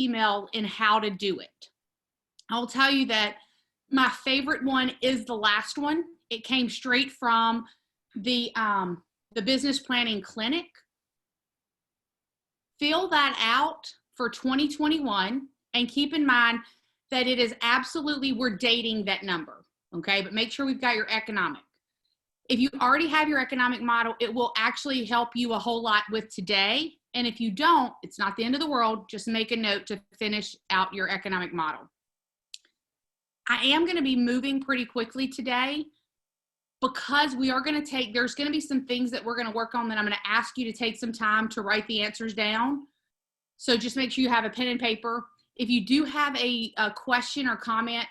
email in how to do it. I'll tell you that my favorite one is the last one. It came straight from the business planning clinic. Fill that out for 2021 and keep in mind that it is absolutely, we're dating that number, okay? But make sure we've got your economic. If you already have your economic model, it will actually help you a whole lot with today. And if you don't, it's not the end of the world. Just make a note to finish out your economic model. I am going to be moving pretty quickly today because we are going to take, there's going to be some things that we're going to work on that I'm going to ask you to take some time to write the answers down. So just make sure you have a pen and paper. If you do have a question or comment,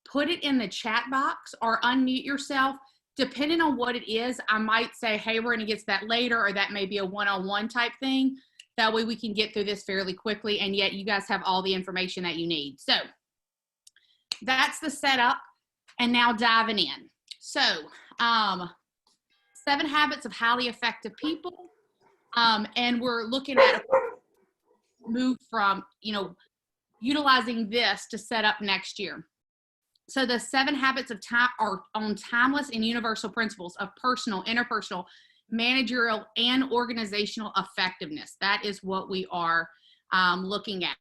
put it in the chat box or unmute yourself. Depending on what it is, I might say, hey, we're going to get to that later, or that may be a one-on-one type thing. That way we can get through this fairly quickly, and yet you guys have all the information that you need. So that's the setup, and now diving in. So 7 habits of highly effective people, and we're looking at move from, utilizing this to set up next year. So the 7 habits of time are on timeless and universal principles of personal, interpersonal, managerial, and organizational effectiveness. That is what we are looking at.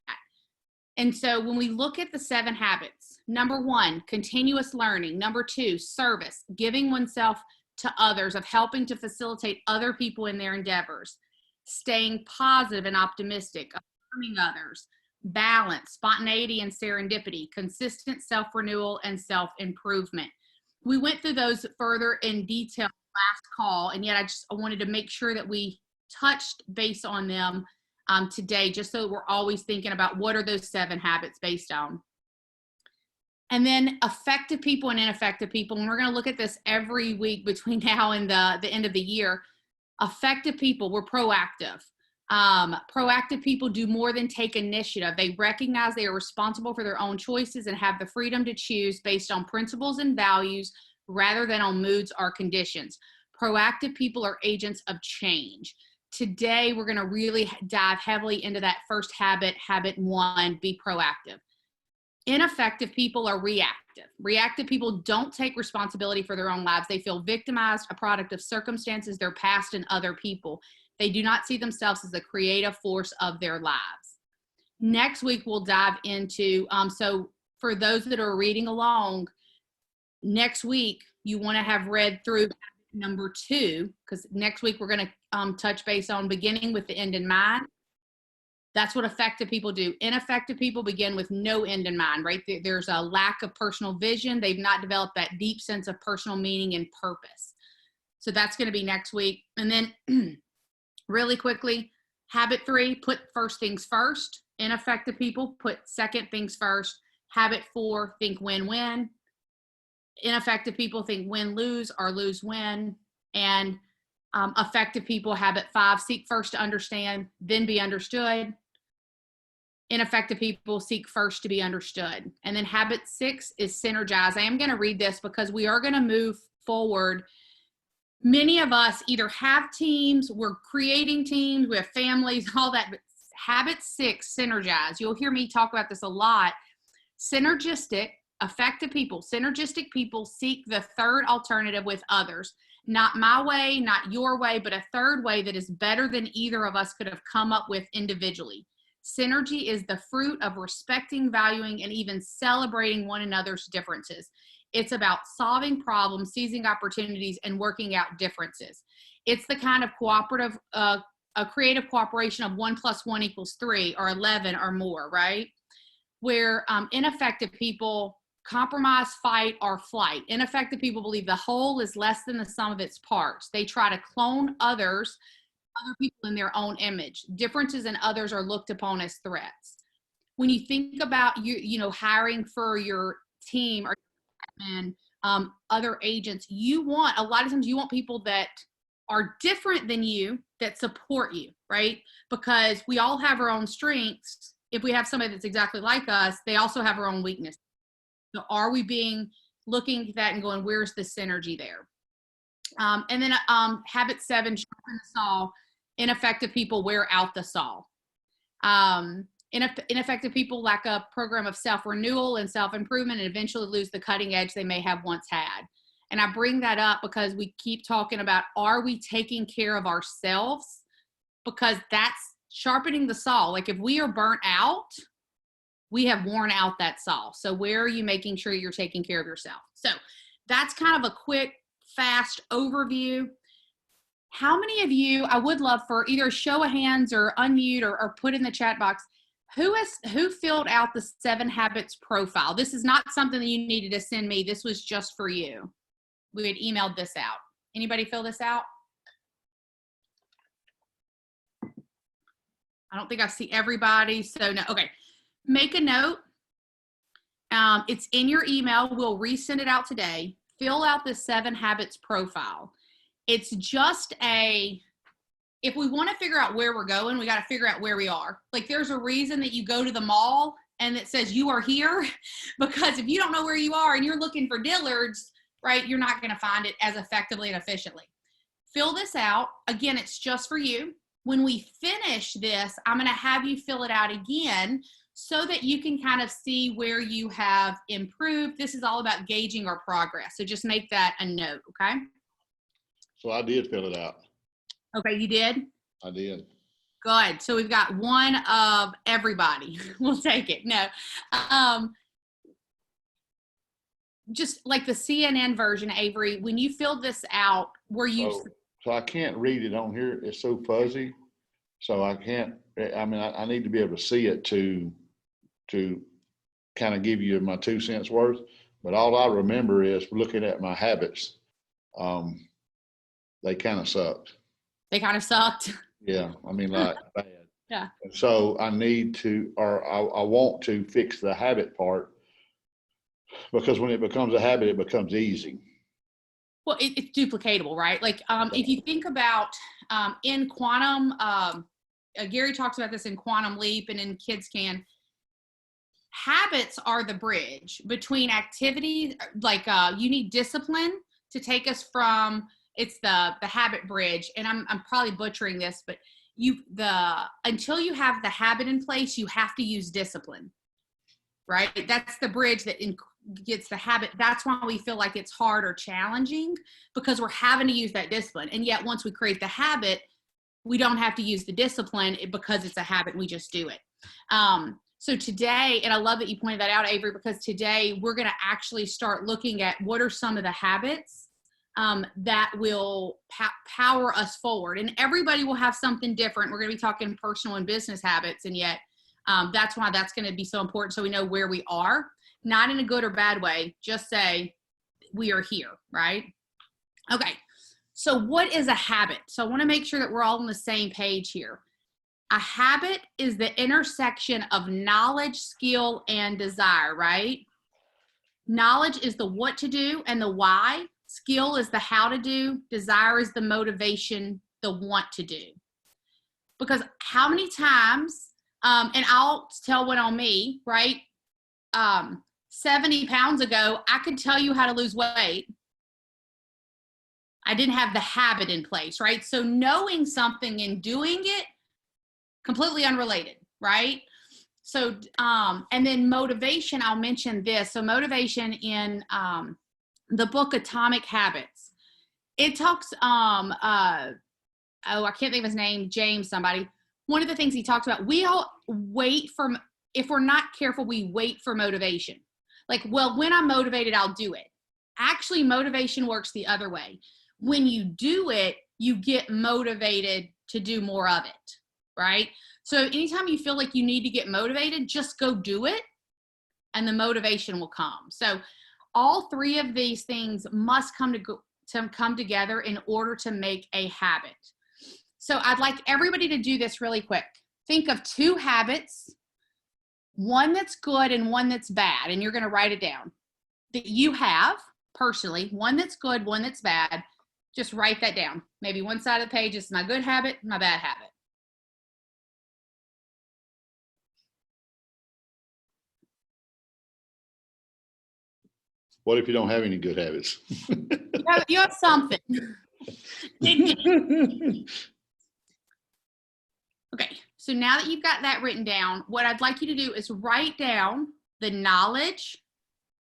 And so when we look at the 7 habits, number 1, continuous learning. Number 2, service, giving oneself to others, of helping to facilitate other people in their endeavors. Staying positive and optimistic, affirming others. Balance, spontaneity and serendipity, consistent self-renewal, and self-improvement. We went through those further in detail last call, and yet I wanted to make sure that we touched base on them today, just so we're always thinking about what are those 7 habits based on. And then effective people and ineffective people, and we're going to look at this every week between now and the end of the year. Effective people, we're proactive. Proactive people do more than take initiative. They recognize they are responsible for their own choices and have the freedom to choose based on principles and values rather than on moods or conditions. Proactive people are agents of change. Today, we're going to really dive heavily into that first habit, habit 1, be proactive. Ineffective people are reactive. Reactive people don't take responsibility for their own lives. They feel victimized, a product of circumstances, their past, and other people. They do not see themselves as the creative force of their lives. Next week, we'll dive into, so for those that are reading along, next week, you want to have read through number 2, because next week we're going to touch base on beginning with the end in mind. That's what effective people do. Ineffective people begin with no end in mind, right? There's a lack of personal vision. They've not developed that deep sense of personal meaning and purpose. So that's going to be next week. And then really quickly, habit 3, put first things first. Ineffective people put second things first. Habit 4, think win-win. Ineffective people think win-lose or lose-win. And effective people, habit 5, seek first to understand, then be understood. Ineffective people seek first to be understood. And then habit 6 is synergize. I am going to read this because we are going to move forward. Many of us either have teams, we're creating teams, we have families, all that. But habit 6, synergize. You'll hear me talk about this a lot. Synergistic, effective people, synergistic people seek the third alternative with others. Not my way, not your way, but a third way that is better than either of us could have come up with individually. Synergy is the fruit of respecting, valuing, and even celebrating one another's differences. It's about solving problems, seizing opportunities, and working out differences. It's the kind of cooperative, a creative cooperation of 1 + 1 = 3 or 11 or more, right? Where ineffective people compromise, fight, or flight. Ineffective people believe the whole is less than the sum of its parts. They try to clone other people in their own image. Differences in others are looked upon as threats. When you think about hiring for your team or other agents, a lot of times you want people that are different than you that support you, right? Because we all have our own strengths. If we have somebody that's exactly like us, they also have our own weakness. So are we looking at that and going, where's the synergy there? And then habit 7, sharpen the saw. Ineffective people wear out the saw. Ineffective people lack a program of self-renewal and self-improvement and eventually lose the cutting edge they may have once had. And I bring that up because we keep talking about, are we taking care of ourselves? Because that's sharpening the saw. Like if we are burnt out, we have worn out that saw. So where are you making sure you're taking care of yourself? So that's kind of a quick, fast overview. How many of you, I would love for either a show of hands or unmute or put in the chat box, who filled out the 7 Habits profile? This is not something that you needed to send me. This was just for you. We had emailed this out. Anybody fill this out? I don't think I see everybody. So no, okay. Make a note. It's in your email. We'll resend it out today. Fill out the 7 Habits profile. It's just if we want to figure out where we're going, we got to figure out where we are. Like there's a reason that you go to the mall and it says you are here, because if you don't know where you are and you're looking for Dillard's, right, you're not going to find it as effectively and efficiently. Fill this out. Again, it's just for you. When we finish this, I'm going to have you fill it out again so that you can kind of see where you have improved. This is all about gauging our progress. So just make that a note, okay? So I did fill it out. Okay, you did? I did. Good. So we've got one of everybody. We'll take it. No. Just like the CNN version, Avery, when you filled this out, were you... So I can't read it on here. It's so fuzzy. So I can't, I mean, I need to be able to see it to kind of give you my 2 cents worth. But all I remember is looking at my habits. They kind of sucked. They kind of sucked. Yeah. I mean, like bad. Yeah. So I need to, or I want to fix the habit part, because when it becomes a habit, it becomes easy. Well, it's duplicatable, right? Like if you think about in quantum, Gary talks about this in Quantum Leap and in Kids Can, habits are the bridge between activities. Like you need discipline to take us from, it's the habit bridge. And I'm probably butchering this, but until you have the habit in place, you have to use discipline, right? That's the bridge that gets the habit. That's why we feel like it's hard or challenging, because we're having to use that discipline. And yet once we create the habit, we don't have to use the discipline because it's a habit. We just do it. So today, and I love that you pointed that out, Avery, because today we're going to actually start looking at what are some of the habits that will power us forward. And everybody will have something different. We're going to be talking personal and business habits. And yet that's why that's going to be so important. So we know where we are, not in a good or bad way, just say we are here, right? Okay. So what is a habit? So I want to make sure that we're all on the same page here. A habit is the intersection of knowledge, skill, and desire, right? Knowledge is the what to do and the why. Skill is the how to do. Desire is the motivation, the want to do. Because how many times, and I'll tell one on me, right? 70 pounds ago, I could tell you how to lose weight. I didn't have the habit in place, right? So knowing something and doing it, completely unrelated, right? So, and then motivation, I'll mention this. So motivation in the book Atomic Habits, it talks, I can't think of his name, James somebody. One of the things he talks about, we all wait for, if we're not careful, we wait for motivation. Like, well, when I'm motivated, I'll do it. Actually, motivation works the other way. When you do it, you get motivated to do more of it, right? So anytime you feel like you need to get motivated, just go do it and the motivation will come. So all 3 of these things must come together in order to make a habit. So I'd like everybody to do this really quick. Think of 2 habits, one that's good and one that's bad, and you're going to write it down, that you have personally, one that's good, one that's bad. Just write that down. Maybe one side of the page is my good habit, my bad habit. What if you don't have any good habits? You have something. Okay, So now that you've got that written down, what I'd like you to do is write down the knowledge,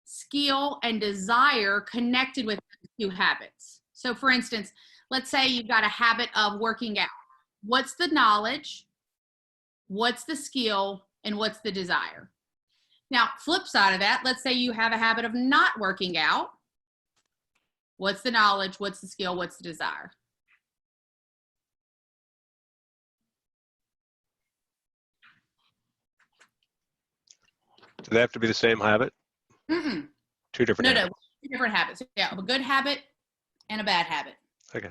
skill, and desire connected with two habits. So for instance, let's say you've got a habit of working out. What's the knowledge? What's the skill? And what's the desire? Now, flip side of that, let's say you have a habit of not working out. What's the knowledge? What's the skill? What's the desire? Do they have to be the same habit? Mm-mm. Two different habits. Two different habits. Yeah, a good habit and a bad habit. Okay.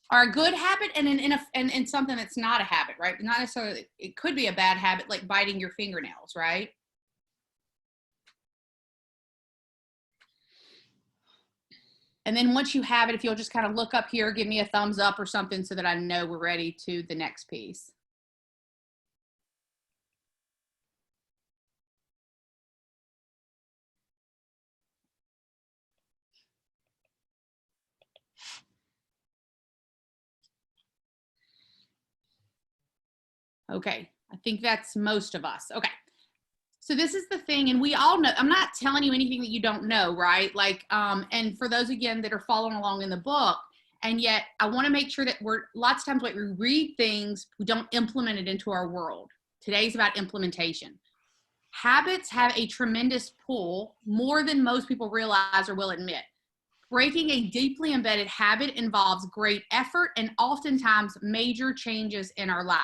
Or a good habit and something that's not a habit, right? Not necessarily, it could be a bad habit, like biting your fingernails, right? And then once you have it, if you'll just kind of look up here, give me a thumbs up or something so that I know we're ready to the next piece. Okay, I think that's most of us. Okay. So this is the thing, and we all know, I'm not telling you anything that you don't know, right? Like, and for those, again, that are following along in the book, and yet I want to make sure that lots of times when we read things, we don't implement it into our world. Today's about implementation. Habits have a tremendous pull, more than most people realize or will admit. Breaking a deeply embedded habit involves great effort and oftentimes major changes in our lives.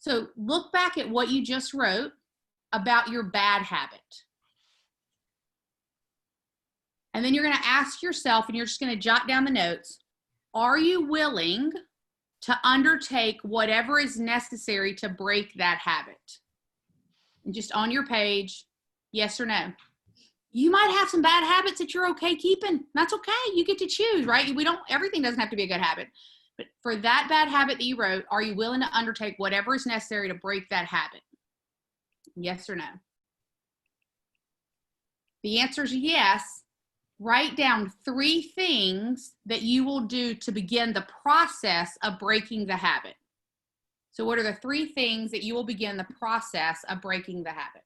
So look back at what you just wrote about your bad habit. And then you're going to ask yourself, and you're just going to jot down the notes, are you willing to undertake whatever is necessary to break that habit? And just on your page, yes or no. You might have some bad habits that you're okay keeping. That's okay. You get to choose, right? Everything doesn't have to be a good habit. But for that bad habit that you wrote, are you willing to undertake whatever is necessary to break that habit? Yes or no? The answer is yes. Write down 3 things that you will do to begin the process of breaking the habit. So what are the 3 things that you will begin the process of breaking the habit?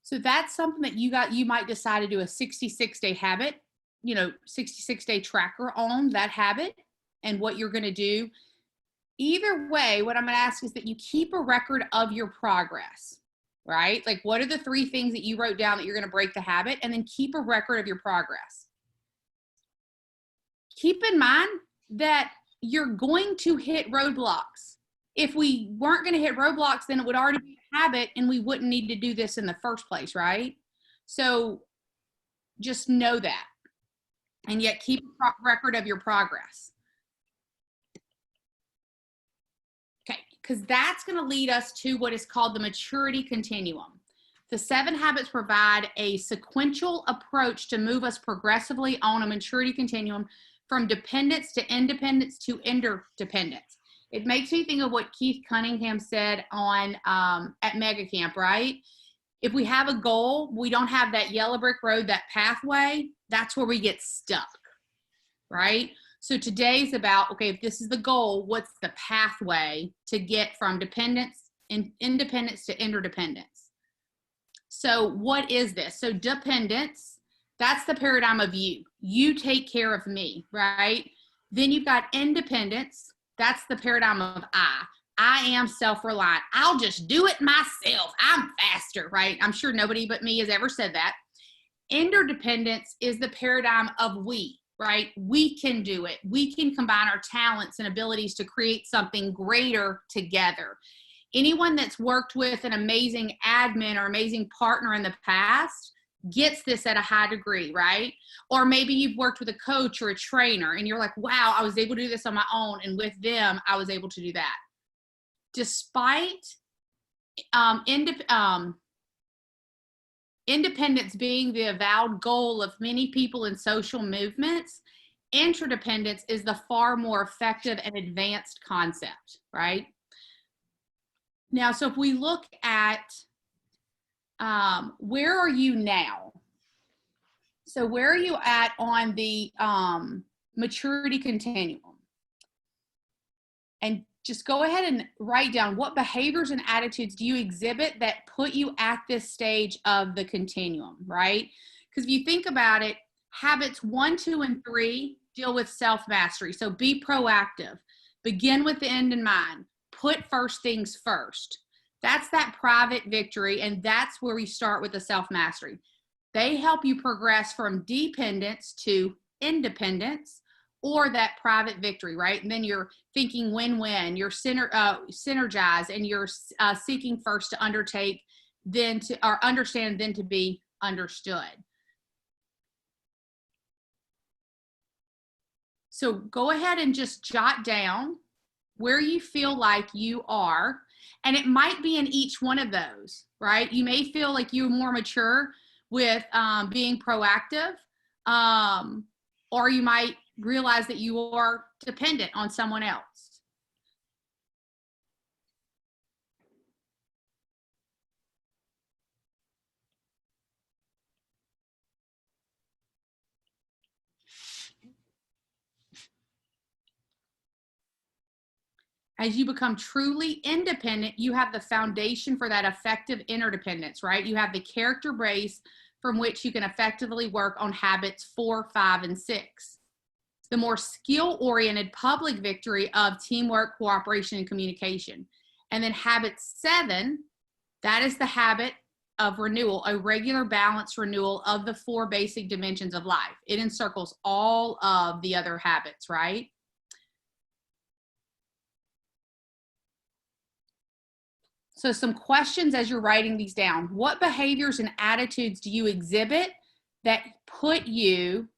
So that's something that you might decide to do a 66-day habit, 66-day tracker on that habit and what you're going to do. Either way, what I'm going to ask is that you keep a record of your progress, right? Like, what are the 3 things that you wrote down that you're going to break the habit, and then keep a record of your progress. Keep in mind that you're going to hit roadblocks. If we weren't going to hit roadblocks, then it would already be a habit and we wouldn't need to do this in the first place, right? So just know that. And yet keep a record of your progress. Okay, because that's going to lead us to what is called the maturity continuum. The 7 habits provide a sequential approach to move us progressively on a maturity continuum from dependence to independence to interdependence. It makes me think of what Keith Cunningham said on at Mega Camp, right? If we have a goal, we don't have that yellow brick road, that pathway, that's where we get stuck, right? So today's about, okay, if this is the goal, what's the pathway to get from dependence and independence to interdependence? So what is this? So dependence, that's the paradigm of you. You take care of me, right? Then you've got independence. That's the paradigm of I. I am self-reliant. I'll just do it myself. I'm faster, right? I'm sure nobody but me has ever said that. Interdependence is the paradigm of we, right? We can do it. We can combine our talents and abilities to create something greater together. Anyone that's worked with an amazing admin or amazing partner in the past gets this at a high degree, right? Or maybe you've worked with a coach or a trainer and you're like, wow, I was able to do this on my own. And with them, I was able to do that. Despite independence being the avowed goal of many people in social movements, interdependence is the far more effective and advanced concept, right? Now, so if we look at where are you now? So where are you at on the maturity continuum? And just go ahead and write down what behaviors and attitudes do you exhibit that put you at this stage of the continuum, right? Because if you think about it, habits 1, 2, and 3 deal with self-mastery. So be proactive. Begin with the end in mind. Put first things first. That's that private victory, and that's where we start with the self-mastery. They help you progress from dependence to independence, or that private victory, right? And then you're thinking win-win, you're synergize, and you're seeking first to undertake, then to, or understand, then to be understood. So go ahead and just jot down where you feel like you are. And it might be in each one of those, right? You may feel like you're more mature with being proactive, or you might realize that you are dependent on someone else. As you become truly independent, you have the foundation for that effective interdependence, right? You have the character base from which you can effectively work on habits 4, 5, and 6. The more skill-oriented public victory of teamwork, cooperation, and communication. And then habit 7, that is the habit of renewal, a regular balanced renewal of the 4 basic dimensions of life. It encircles all of the other habits, right? So some questions as you're writing these down. What behaviors and attitudes do you exhibit that put you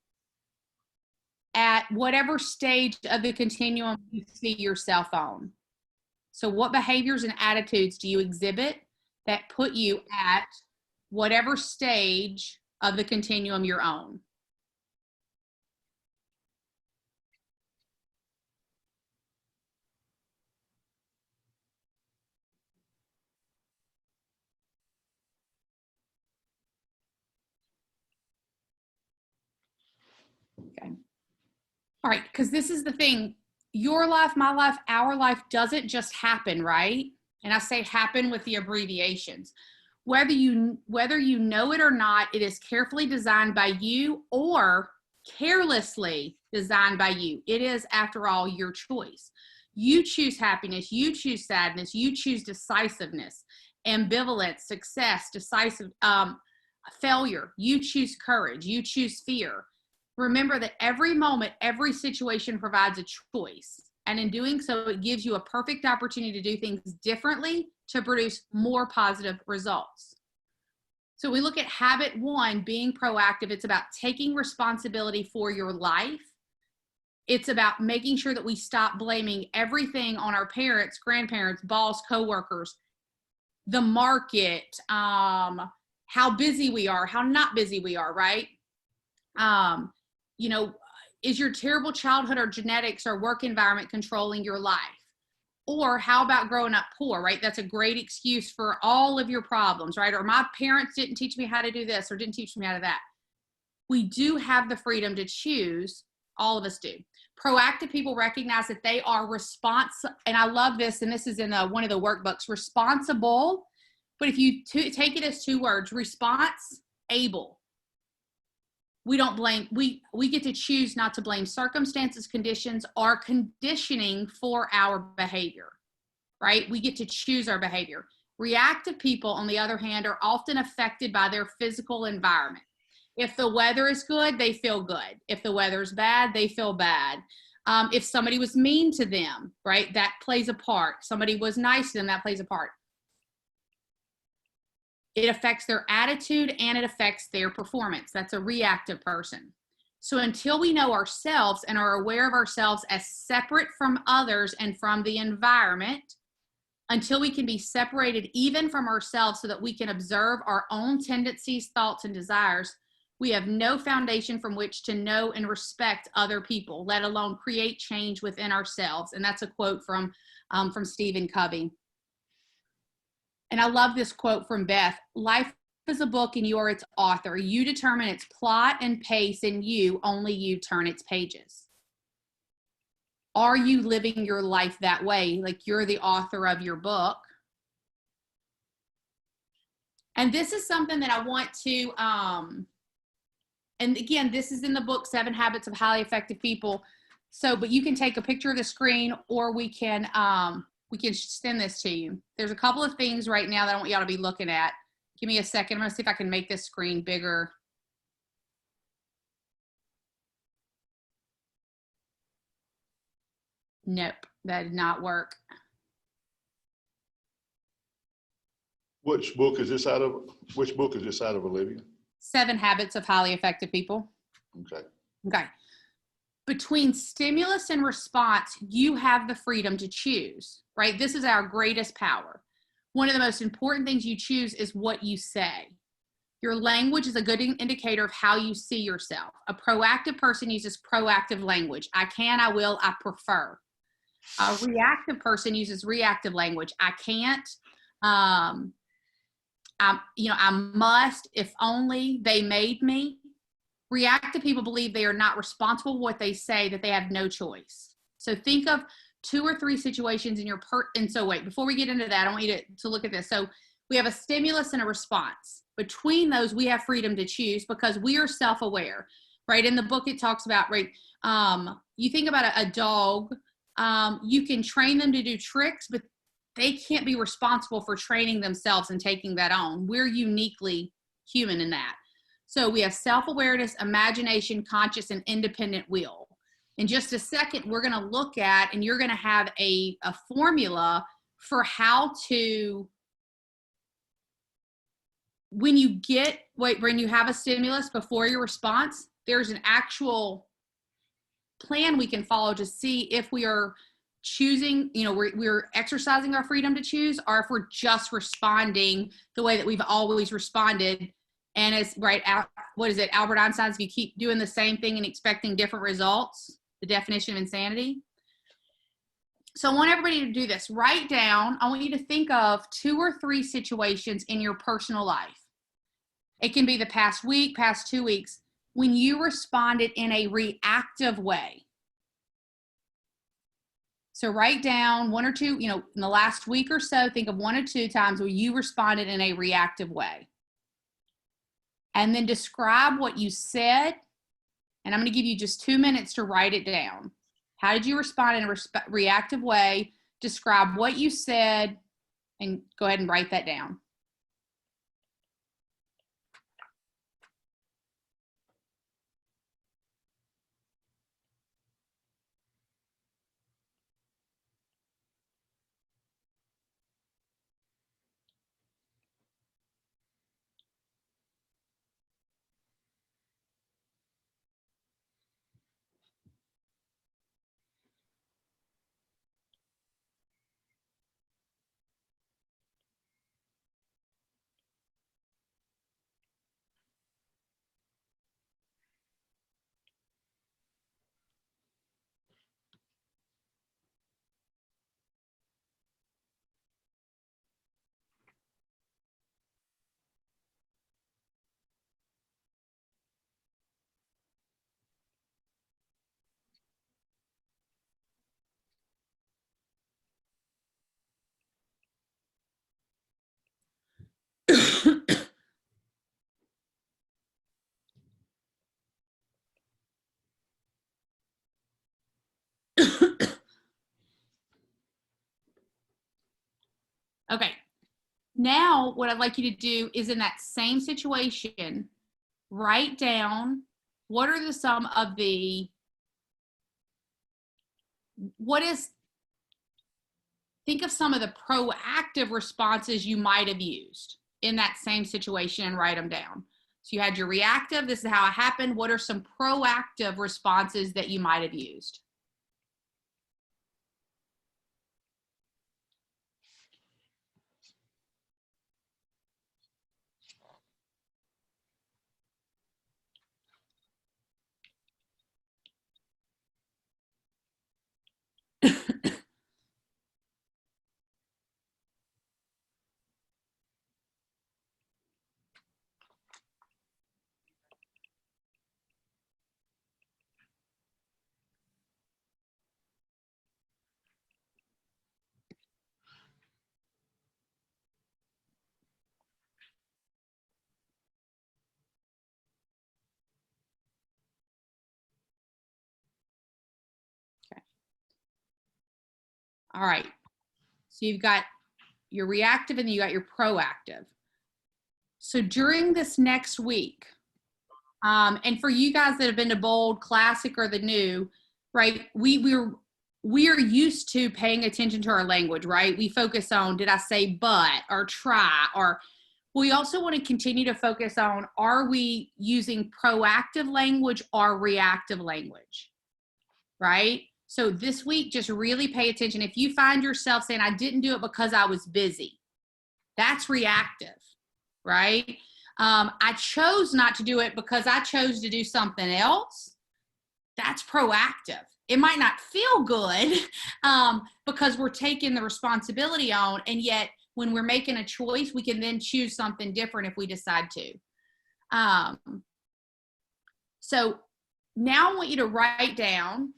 at whatever stage of the continuum you see yourself on? So what behaviors and attitudes do you exhibit that put you at whatever stage of the continuum you're on? Okay. All right, because this is the thing. Your life, my life, our life doesn't just happen, right? And I say happen with the abbreviations. Whether you know it or not, it is carefully designed by you or carelessly designed by you. It is, after all, your choice. You choose happiness, you choose sadness, you choose decisiveness, ambivalence, success, decisive failure. You choose courage, you choose fear. Remember that every moment, every situation provides a choice. And in doing so, it gives you a perfect opportunity to do things differently to produce more positive results. So we look at habit 1, being proactive. It's about taking responsibility for your life. It's about making sure that we stop blaming everything on our parents, grandparents, boss, coworkers, the market, how busy we are, how not busy we are, right? You know, is your terrible childhood or genetics or work environment controlling your life? Or how about growing up poor, right? That's a great excuse for all of your problems, right? Or my parents didn't teach me how to do this or didn't teach me how to that. We do have the freedom to choose. All of us do. Proactive people recognize that they are responsible. And I love this. And this is in one of the workbooks, responsible. But if you take it as 2 words, response, able. We don't blame, we get to choose not to blame circumstances, conditions, or conditioning for our behavior, right? We get to choose our behavior. Reactive people, on the other hand, are often affected by their physical environment. If the weather is good, they feel good. If the weather is bad, they feel bad. If somebody was mean to them, right, that plays a part. Somebody was nice to them, that plays a part. It affects their attitude and it affects their performance. That's a reactive person. So until we know ourselves and are aware of ourselves as separate from others and from the environment, until we can be separated even from ourselves so that we can observe our own tendencies, thoughts, and desires, we have no foundation from which to know and respect other people, let alone create change within ourselves. And that's a quote from Stephen Covey. And I love this quote from Beth. Life is a book and you are its author. You determine its plot and pace, and only you turn its pages. Are you living your life that way? Like you're the author of your book. And this is something that I want to, and again, this is in the book, 7 Habits of Highly Effective People. So, but you can take a picture of the screen, or we can send this to you. There's a couple of things right now that I want y'all to be looking at. Give me a second. I'm going to see if I can make this screen bigger. Nope, that did not work. Which book is this out of? Which book is this out of, Olivia? 7 Habits of Highly Effective People. Okay. Okay. Between stimulus and response, you have the freedom to choose, right? This is our greatest power. One of the most important things you choose is what you say. Your language is a good indicator of how you see yourself. A proactive person uses proactive language. I can, I will, I prefer. A reactive person uses reactive language. I can't, I must, if only, they made me. Reactive people believe they are not responsible for what they say, that they have no choice. So think of 2 or 3 situations in your and so wait, before we get into that, I want you to look at this. So we have a stimulus and a response. Between those, we have freedom to choose because we are self-aware, right? In the book, it talks about, right, you think about a dog, you can train them to do tricks, but they can't be responsible for training themselves and taking that on. We're uniquely human in that. So we have self-awareness, imagination, conscious, and independent will. In just a second, we're going to look at, and you're going to have a formula for how to, when you have a stimulus before your response, there's an actual plan we can follow to see if we are choosing, we're exercising our freedom to choose, or if we're just responding the way that we've always responded. And it's right out, what is it, Albert Einstein's, if you keep doing the same thing and expecting different results, the definition of insanity. So I want everybody to do this. Write down, I want you to think of 2 or 3 situations in your personal life. It can be the past week, past 2 weeks, when you responded in a reactive way. So write down 1 or 2, in the last week or so, think of 1 or 2 times where you responded in a reactive way. And then describe what you said. And I'm going to give you just 2 minutes to write it down. How did you respond in a reactive way? Describe what you said and go ahead and write that down. Okay. Now, what I'd like you to do is in that same situation, write down what are some of the think of some of the proactive responses you might have used in that same situation and write them down. So you had your reactive, this is how it happened. What are some proactive responses that you might have used? All right. So you've got your reactive and then you got your proactive. So during this next week, and for you guys that have been to Bold, Classic, or the new, right, we're used to paying attention to our language, right? We focus on, did I say but or try, or we also want to continue to focus on, are we using proactive language or reactive language, right? So this week, just really pay attention. If you find yourself saying, I didn't do it because I was busy, that's reactive, right? I chose not to do it because I chose to do something else. That's proactive. It might not feel good because we're taking the responsibility on, and yet when we're making a choice, we can then choose something different if we decide to. So now I want you to write down,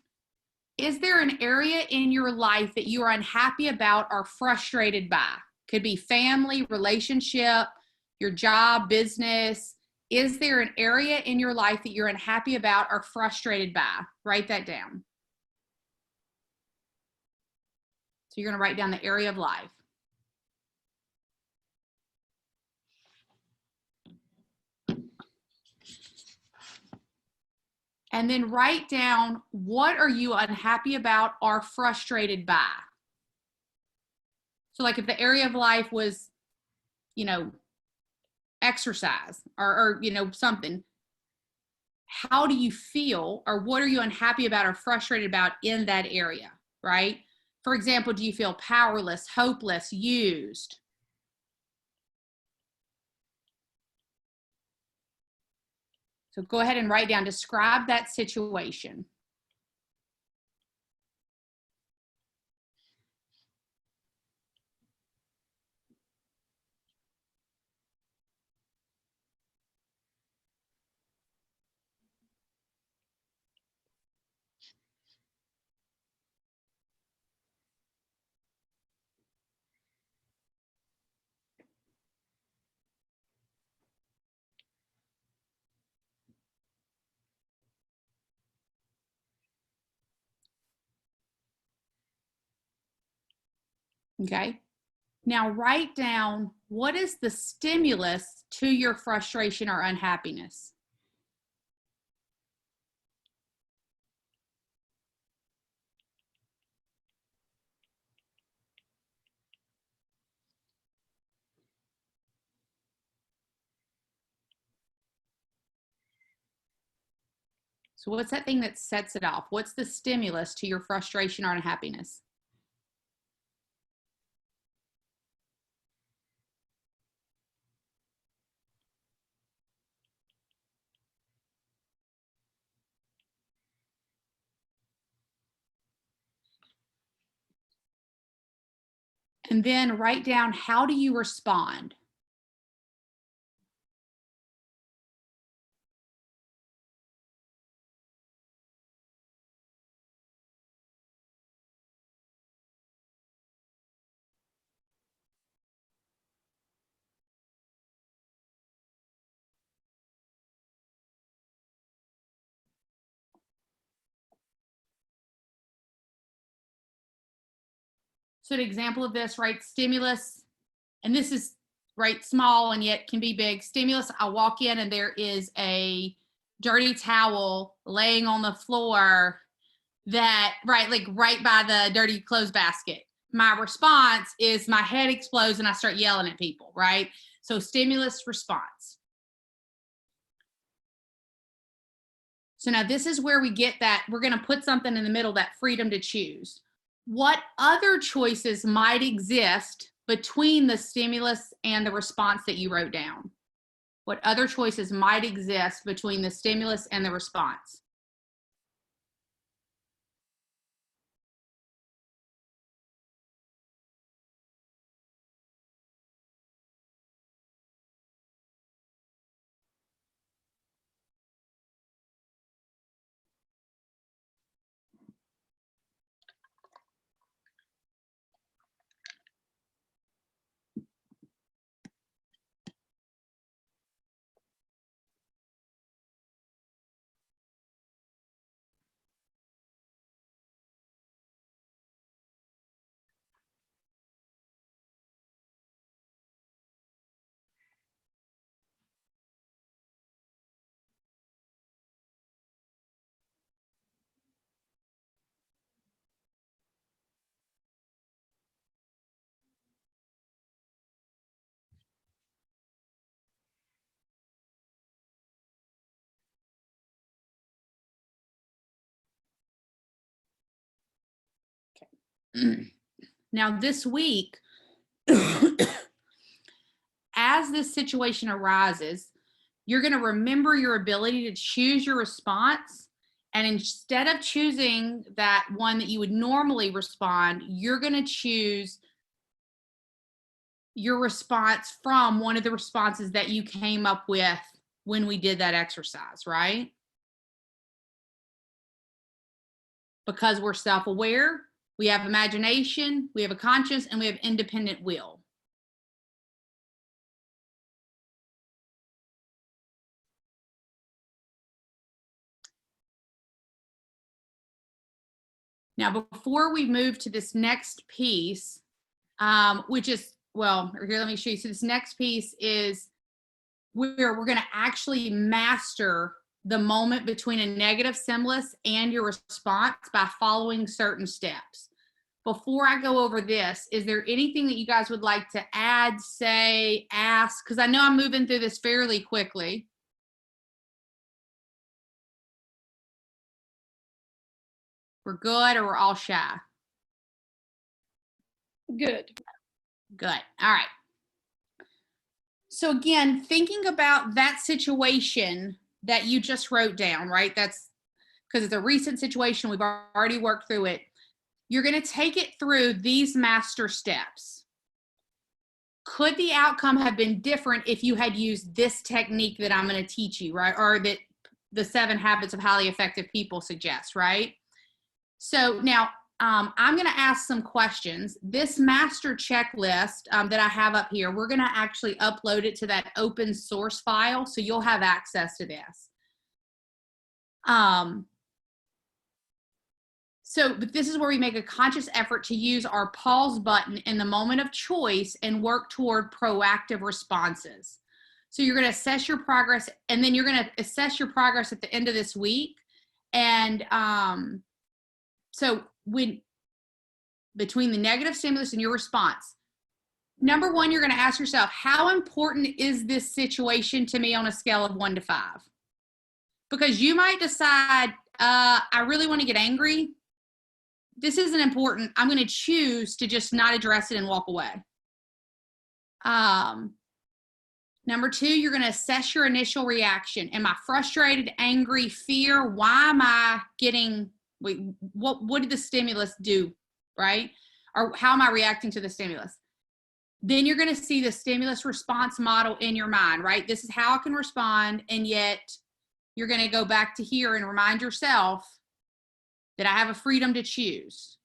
is there an area in your life that you are unhappy about or frustrated by? Could be family, relationship, your job, business. Is there an area in your life that you're unhappy about or frustrated by? Write that down. So you're going to write down the area of life. And then write down, what are you unhappy about or frustrated by? So like if the area of life was, exercise or something, how do you feel, or what are you unhappy about or frustrated about in that area, right? For example, do you feel powerless, hopeless, used? So go ahead and write down, describe that situation. Okay. Now write down, what is the stimulus to your frustration or unhappiness? So what's that thing that sets it off? What's the stimulus to your frustration or unhappiness? And then write down, how do you respond? So an example of this, right? Stimulus, and this is right, small and yet can be big. Stimulus, I walk in and there is a dirty towel laying on the floor that, right, like right by the dirty clothes basket. My response is my head explodes and I start yelling at people, right? So stimulus response. So now this is where we get that, we're going to put something in the middle, that freedom to choose. What other choices might exist between the stimulus and the response that you wrote down? What other choices might exist between the stimulus and the response? Now this week, as this situation arises, you're going to remember your ability to choose your response. And instead of choosing that one that you would normally respond, you're going to choose your response from one of the responses that you came up with when we did that exercise, right? Because we're self-aware, we have imagination, we have a conscience, and we have independent will. Now, before we move to this next piece, which is, well, here, let me show you. So this next piece is where we're going to actually master the moment between a negative stimulus and your response by following certain steps. Before I go over this, is there anything that you guys would like to add, say, ask? Because I know I'm moving through this fairly quickly. We're good, or we're all shy? Good. Good. All right. So again, thinking about that situation that you just wrote down, right? That's because it's a recent situation. We've already worked through it. You're going to take it through these master steps. Could the outcome have been different if you had used this technique that I'm going to teach you, right? Or that the 7 habits of highly effective people suggest, right? So now I'm going to ask some questions. This master checklist that I have up here, we're going to actually upload it to that open source file, so you'll have access to this. But this is where we make a conscious effort to use our pause button in the moment of choice and work toward proactive responses. So you're going to assess your progress, and then you're going to assess your progress at the end of this week. And so between the negative stimulus and your response, number one, you're going to ask yourself, how important is this situation to me on a scale of 1 to 5? Because you might decide, I really want to get angry. This isn't important. I'm going to choose to just not address it and walk away. Number 2, you're going to assess your initial reaction. Am I frustrated, angry, fear? Why am I getting, what did the stimulus do, right? Or how am I reacting to the stimulus? Then you're going to see the stimulus response model in your mind, right? This is how I can respond, and yet you're going to go back to here and remind yourself that I have a freedom to choose.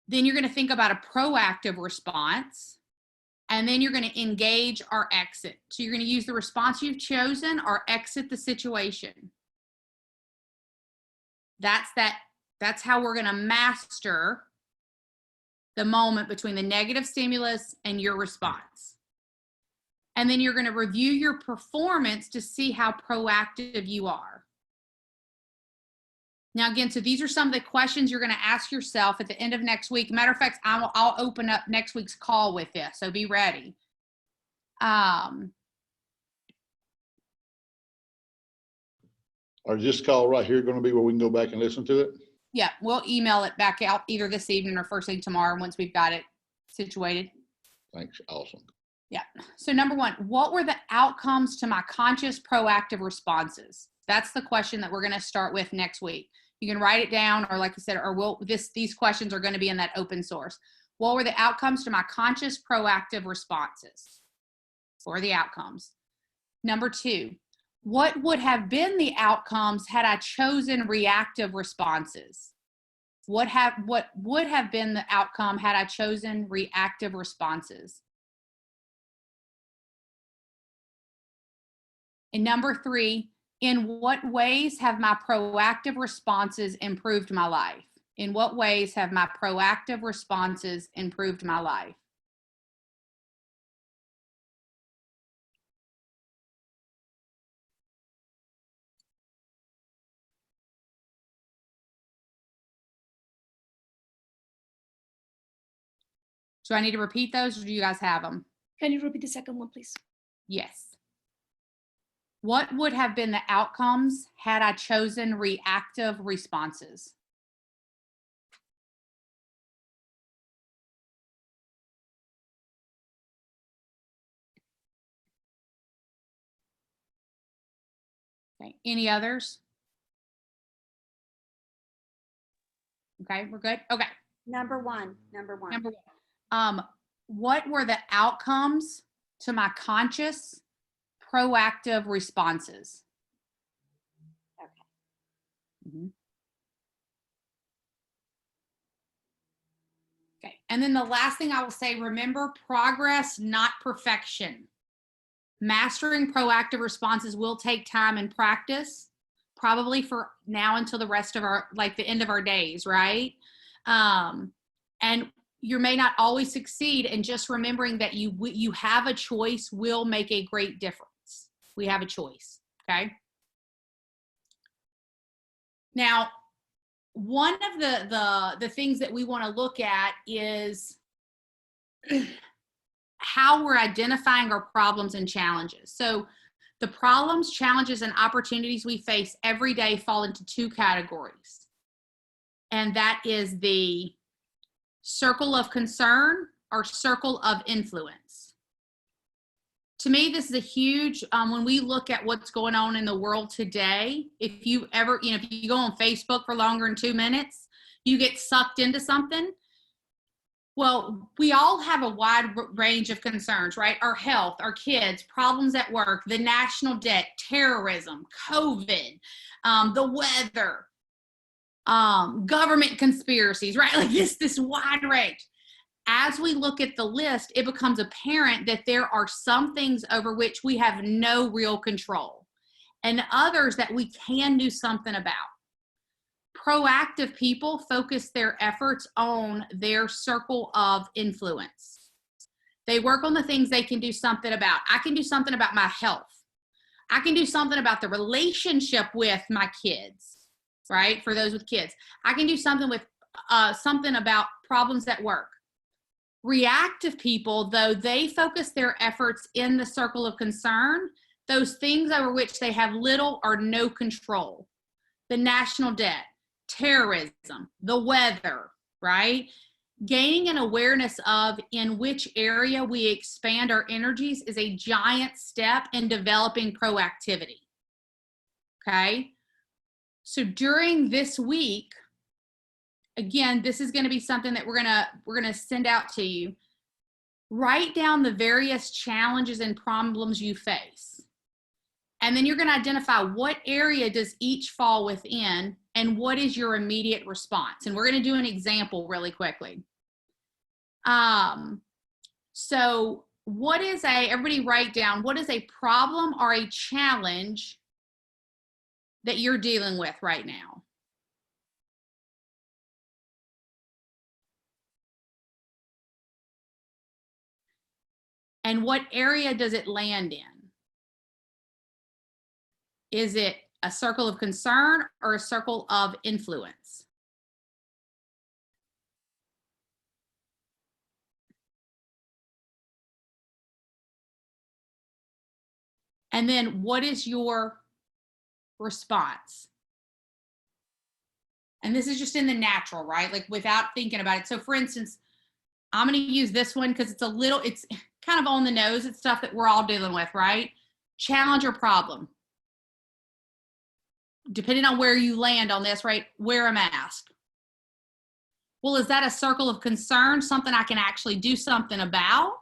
Then you're going to think about a proactive response, and then you're going to engage or exit. So you're going to use the response you've chosen or exit the situation. That's how we're going to master the moment between the negative stimulus and your response. And then you're going to review your performance to see how proactive you are. Now, again, so these are some of the questions you're going to ask yourself at the end of next week. Matter of fact, I'll open up next week's call with this, so be ready. Or is this call right here going to be where we can go back and listen to it? Yeah, we'll email it back out either this evening or first thing tomorrow once we've got it situated. Thanks. Awesome. Yeah. So number one, what were the outcomes to my conscious proactive responses? That's the question that we're going to start with next week. You can write it down, or like you said, or these questions are going to be in that open source. What were the outcomes to my conscious proactive responses? For the outcomes. Number two, what would have been the outcomes had I chosen reactive responses? What would have been the outcome had I chosen reactive responses? And number three, in what ways have my proactive responses improved my life? In what ways have my proactive responses improved my life? Do I need to repeat those, or do you guys have them? Can you repeat the second one, please? Yes. What would have been the outcomes had I chosen reactive responses? Okay. Any others? Okay, we're good. Okay. Number one. Number one. What were the outcomes to my conscious proactive responses? Okay. Okay. And then the last thing I will say, remember, progress, not perfection. Mastering proactive responses will take time and practice, probably for now until the rest of our, like the end of our days, right? And you may not always succeed, and just remembering that you have a choice will make a great difference. We have a choice, okay? Now, one of the things that we want to look at is how we're identifying our problems and challenges. So the problems, challenges, and opportunities we face every day fall into two categories. And that is the circle of concern or circle of influence. To me, this is a huge, when we look at what's going on in the world today, if you ever, if you go on Facebook for longer than 2 minutes, you get sucked into something. Well, we all have a wide range of concerns, right? Our health, our kids, problems at work, the national debt, terrorism, COVID, the weather, government conspiracies, right? Like this wide range. As we look at the list, it becomes apparent that there are some things over which we have no real control, and others that we can do something about. Proactive people focus their efforts on their circle of influence. They work on the things they can do something about. I can do something about my health. I can do something about the relationship with my kids, right? For those with kids. I can do something with something about problems at work. Reactive people, though, they focus their efforts in the circle of concern, those things over which they have little or no control. The national debt, terrorism, the weather, right? Gaining an awareness of in which area we expand our energies is a giant step in developing proactivity. Okay? So during this week, again, this is going to be something that we're going to send out to you. Write down the various challenges and problems you face. And then you're going to identify what area does each fall within and what is your immediate response. And we're going to do an example really quickly. So what is everybody write down, what is a problem or a challenge that you're dealing with right now? And what area does it land in? Is it a circle of concern, or a circle of influence? And then what is your response? And this is just in the natural, right? Like without thinking about it. So for instance, I'm going to use this one because it's kind of on the nose. It's stuff that we're all dealing with, right? Challenge or problem. Depending on where you land on this, right? Wear a mask. Well, is that a circle of concern? Something I can actually do something about?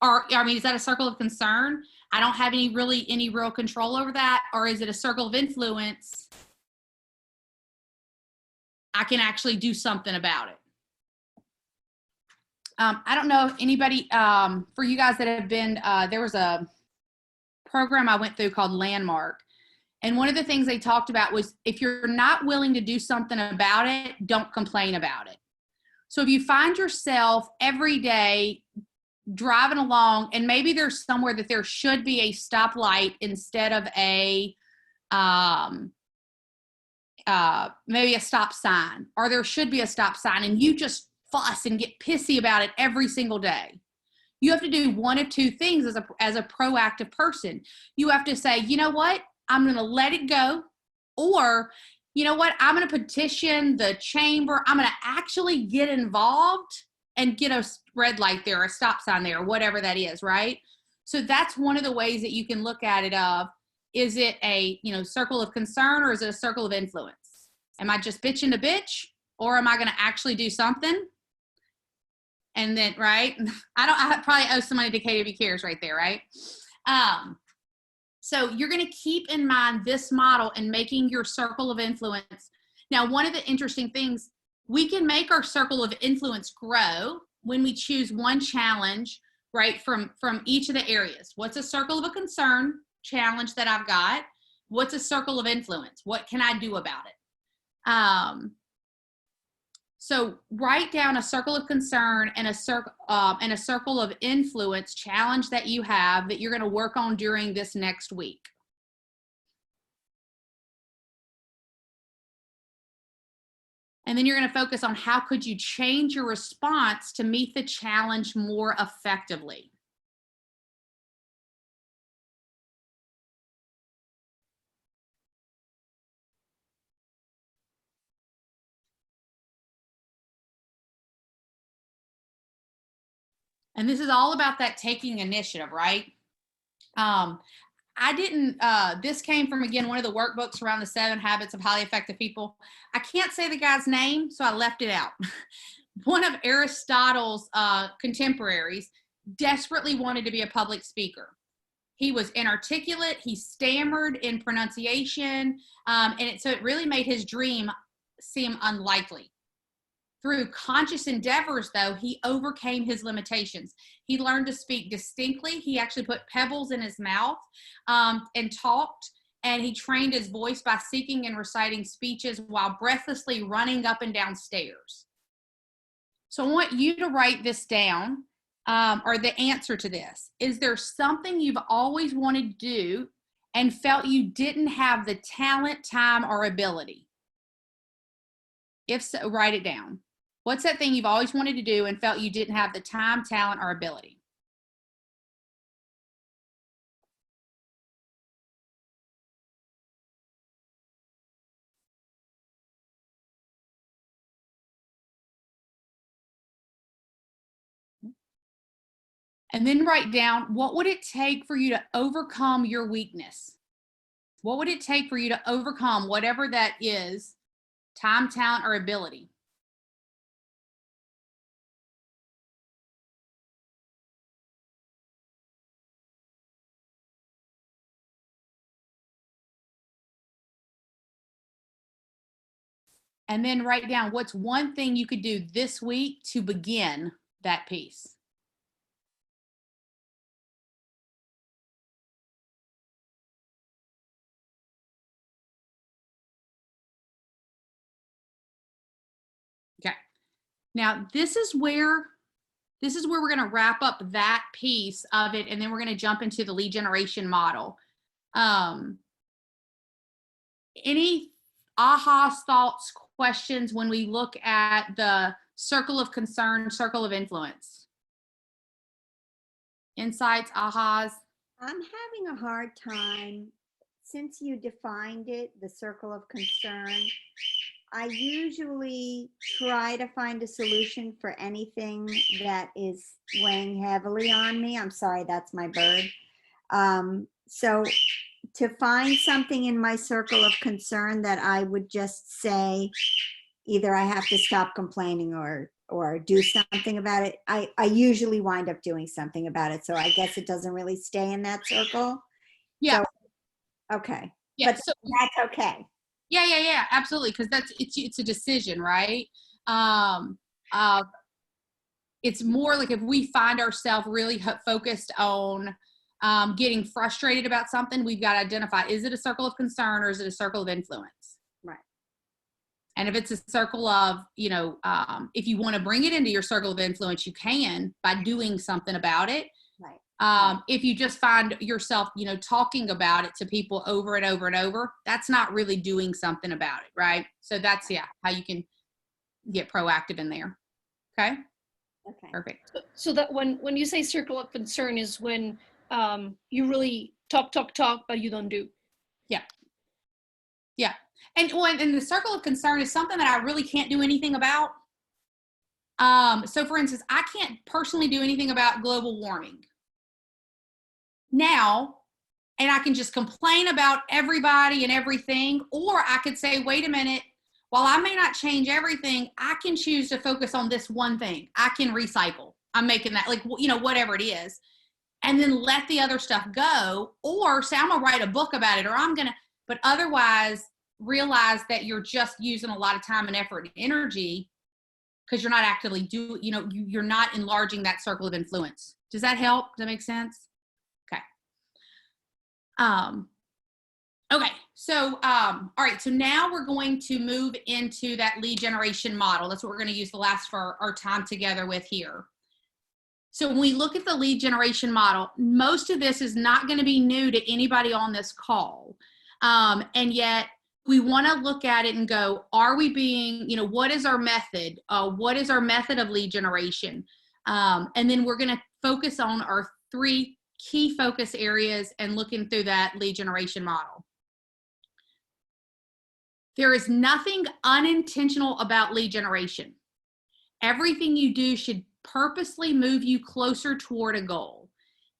Or, I mean, is that a circle of concern? I don't have any real control over that. Or is it a circle of influence? I can actually do something about it. I don't know if anybody, for you guys that have been, there was a program I went through called Landmark. And one of the things they talked about was if you're not willing to do something about it, don't complain about it. So if you find yourself every day driving along and maybe there's somewhere that there should be a stoplight instead of a maybe a stop sign, or there should be a stop sign, and you just fuss and get pissy about it every single day. You have to do one of two things as a proactive person. You have to say, you know what? I'm going to let it go. Or, you know what? I'm going to petition the chamber. I'm going to actually get involved and get a red light there, a stop sign there, or whatever that is, right? So that's one of the ways that you can look at it of, is it a, circle of concern, or is it a circle of influence? Am I just bitching to bitch, or am I going to actually do something? And then, right? I probably owe some money to KW Cares right there, right? So you're going to keep in mind this model and making your circle of influence. Now, one of the interesting things, we can make our circle of influence grow when we choose one challenge, right, from each of the areas. What's a circle of a concern challenge that I've got? What's a circle of influence? What can I do about it? So write down a circle of concern and a circle of influence challenge that you have that you're going to work on during this next week. And then you're going to focus on how could you change your response to meet the challenge more effectively. And this is all about that taking initiative, right? I didn't, this came from, again, one of the workbooks around the 7 Habits of Highly Effective People. I can't say the guy's name, so I left it out. One of Aristotle's contemporaries desperately wanted to be a public speaker. He was inarticulate, he stammered in pronunciation, so it really made his dream seem unlikely. Through conscious endeavors, though, he overcame his limitations. He learned to speak distinctly. He actually put pebbles in his mouth and talked, and he trained his voice by seeking and reciting speeches while breathlessly running up and down stairs. So I want you to write this down, or the answer to this. Is there something you've always wanted to do and felt you didn't have the talent, time, or ability? If so, write it down. What's that thing you've always wanted to do and felt you didn't have the time, talent, or ability? And then write down, what would it take for you to overcome your weakness? What would it take for you to overcome whatever that is, time, talent, or ability? And then write down, what's one thing you could do this week to begin that piece? Okay. Now, this is where we're going to wrap up that piece of it, and then we're going to jump into the lead generation model. any ahas, thoughts, questions when we look at the circle of concern, circle of influence? Insights, ahas? I'm having a hard time, since you defined it, the circle of concern. I usually try to find a solution for anything that is weighing heavily on me. I'm sorry, that's my bird. So to find something in my circle of concern that I would just say, either I have to stop complaining or do something about it, I usually wind up doing something about it. So I guess it doesn't really stay in that circle. Yeah. Okay. Yeah. But So that's okay. yeah, absolutely. Because it's a decision, right? It's more like if we find ourselves really focused on getting frustrated about something, we've got to identify, is it a circle of concern or is it a circle of influence? Right. And if it's a circle of, if you want to bring it into your circle of influence, you can by doing something about it. Right. If you just find yourself, talking about it to people over and over and over, that's not really doing something about it, right? So that's, how you can get proactive in there. Okay? Okay. Perfect. So that when you say circle of concern is when you really talk, but you don't do. Yeah. And the circle of concern is something that I really can't do anything about. So for instance, I can't personally do anything about global warming now, and I can just complain about everybody and everything, or I could say, wait a minute, while I may not change everything, I can choose to focus on this one thing. I can recycle. I'm making that, whatever it is, and then let the other stuff go, or say, I'm gonna write a book about it, or but otherwise realize that you're just using a lot of time and effort and energy because you're not actively you're not enlarging that circle of influence. Does that help? Does that make sense? Okay. Okay. So, all right. So now we're going to move into that lead generation model. That's what we're going to use the last for our time together with here. So when we look at the lead generation model, most of this is not going to be new to anybody on this call. And yet we want to look at it and go, are we being, what is our method? What is our method of lead generation? And then we're going to focus on our 3 key focus areas and looking through that lead generation model. There is nothing unintentional about lead generation. Everything you do should purposely move you closer toward a goal.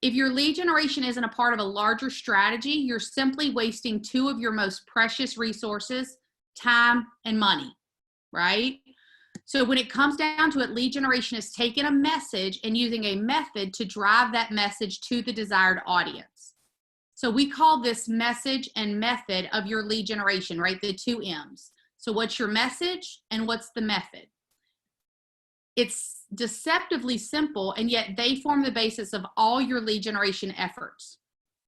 If your lead generation isn't a part of a larger strategy, you're simply wasting 2 of your most precious resources, time and money, right? So when it comes down to it, lead generation is taking a message and using a method to drive that message to the desired audience. So we call this message and method of your lead generation, right? The 2 M's. So what's your message and what's the method? It's deceptively simple, and yet they form the basis of all your lead generation efforts.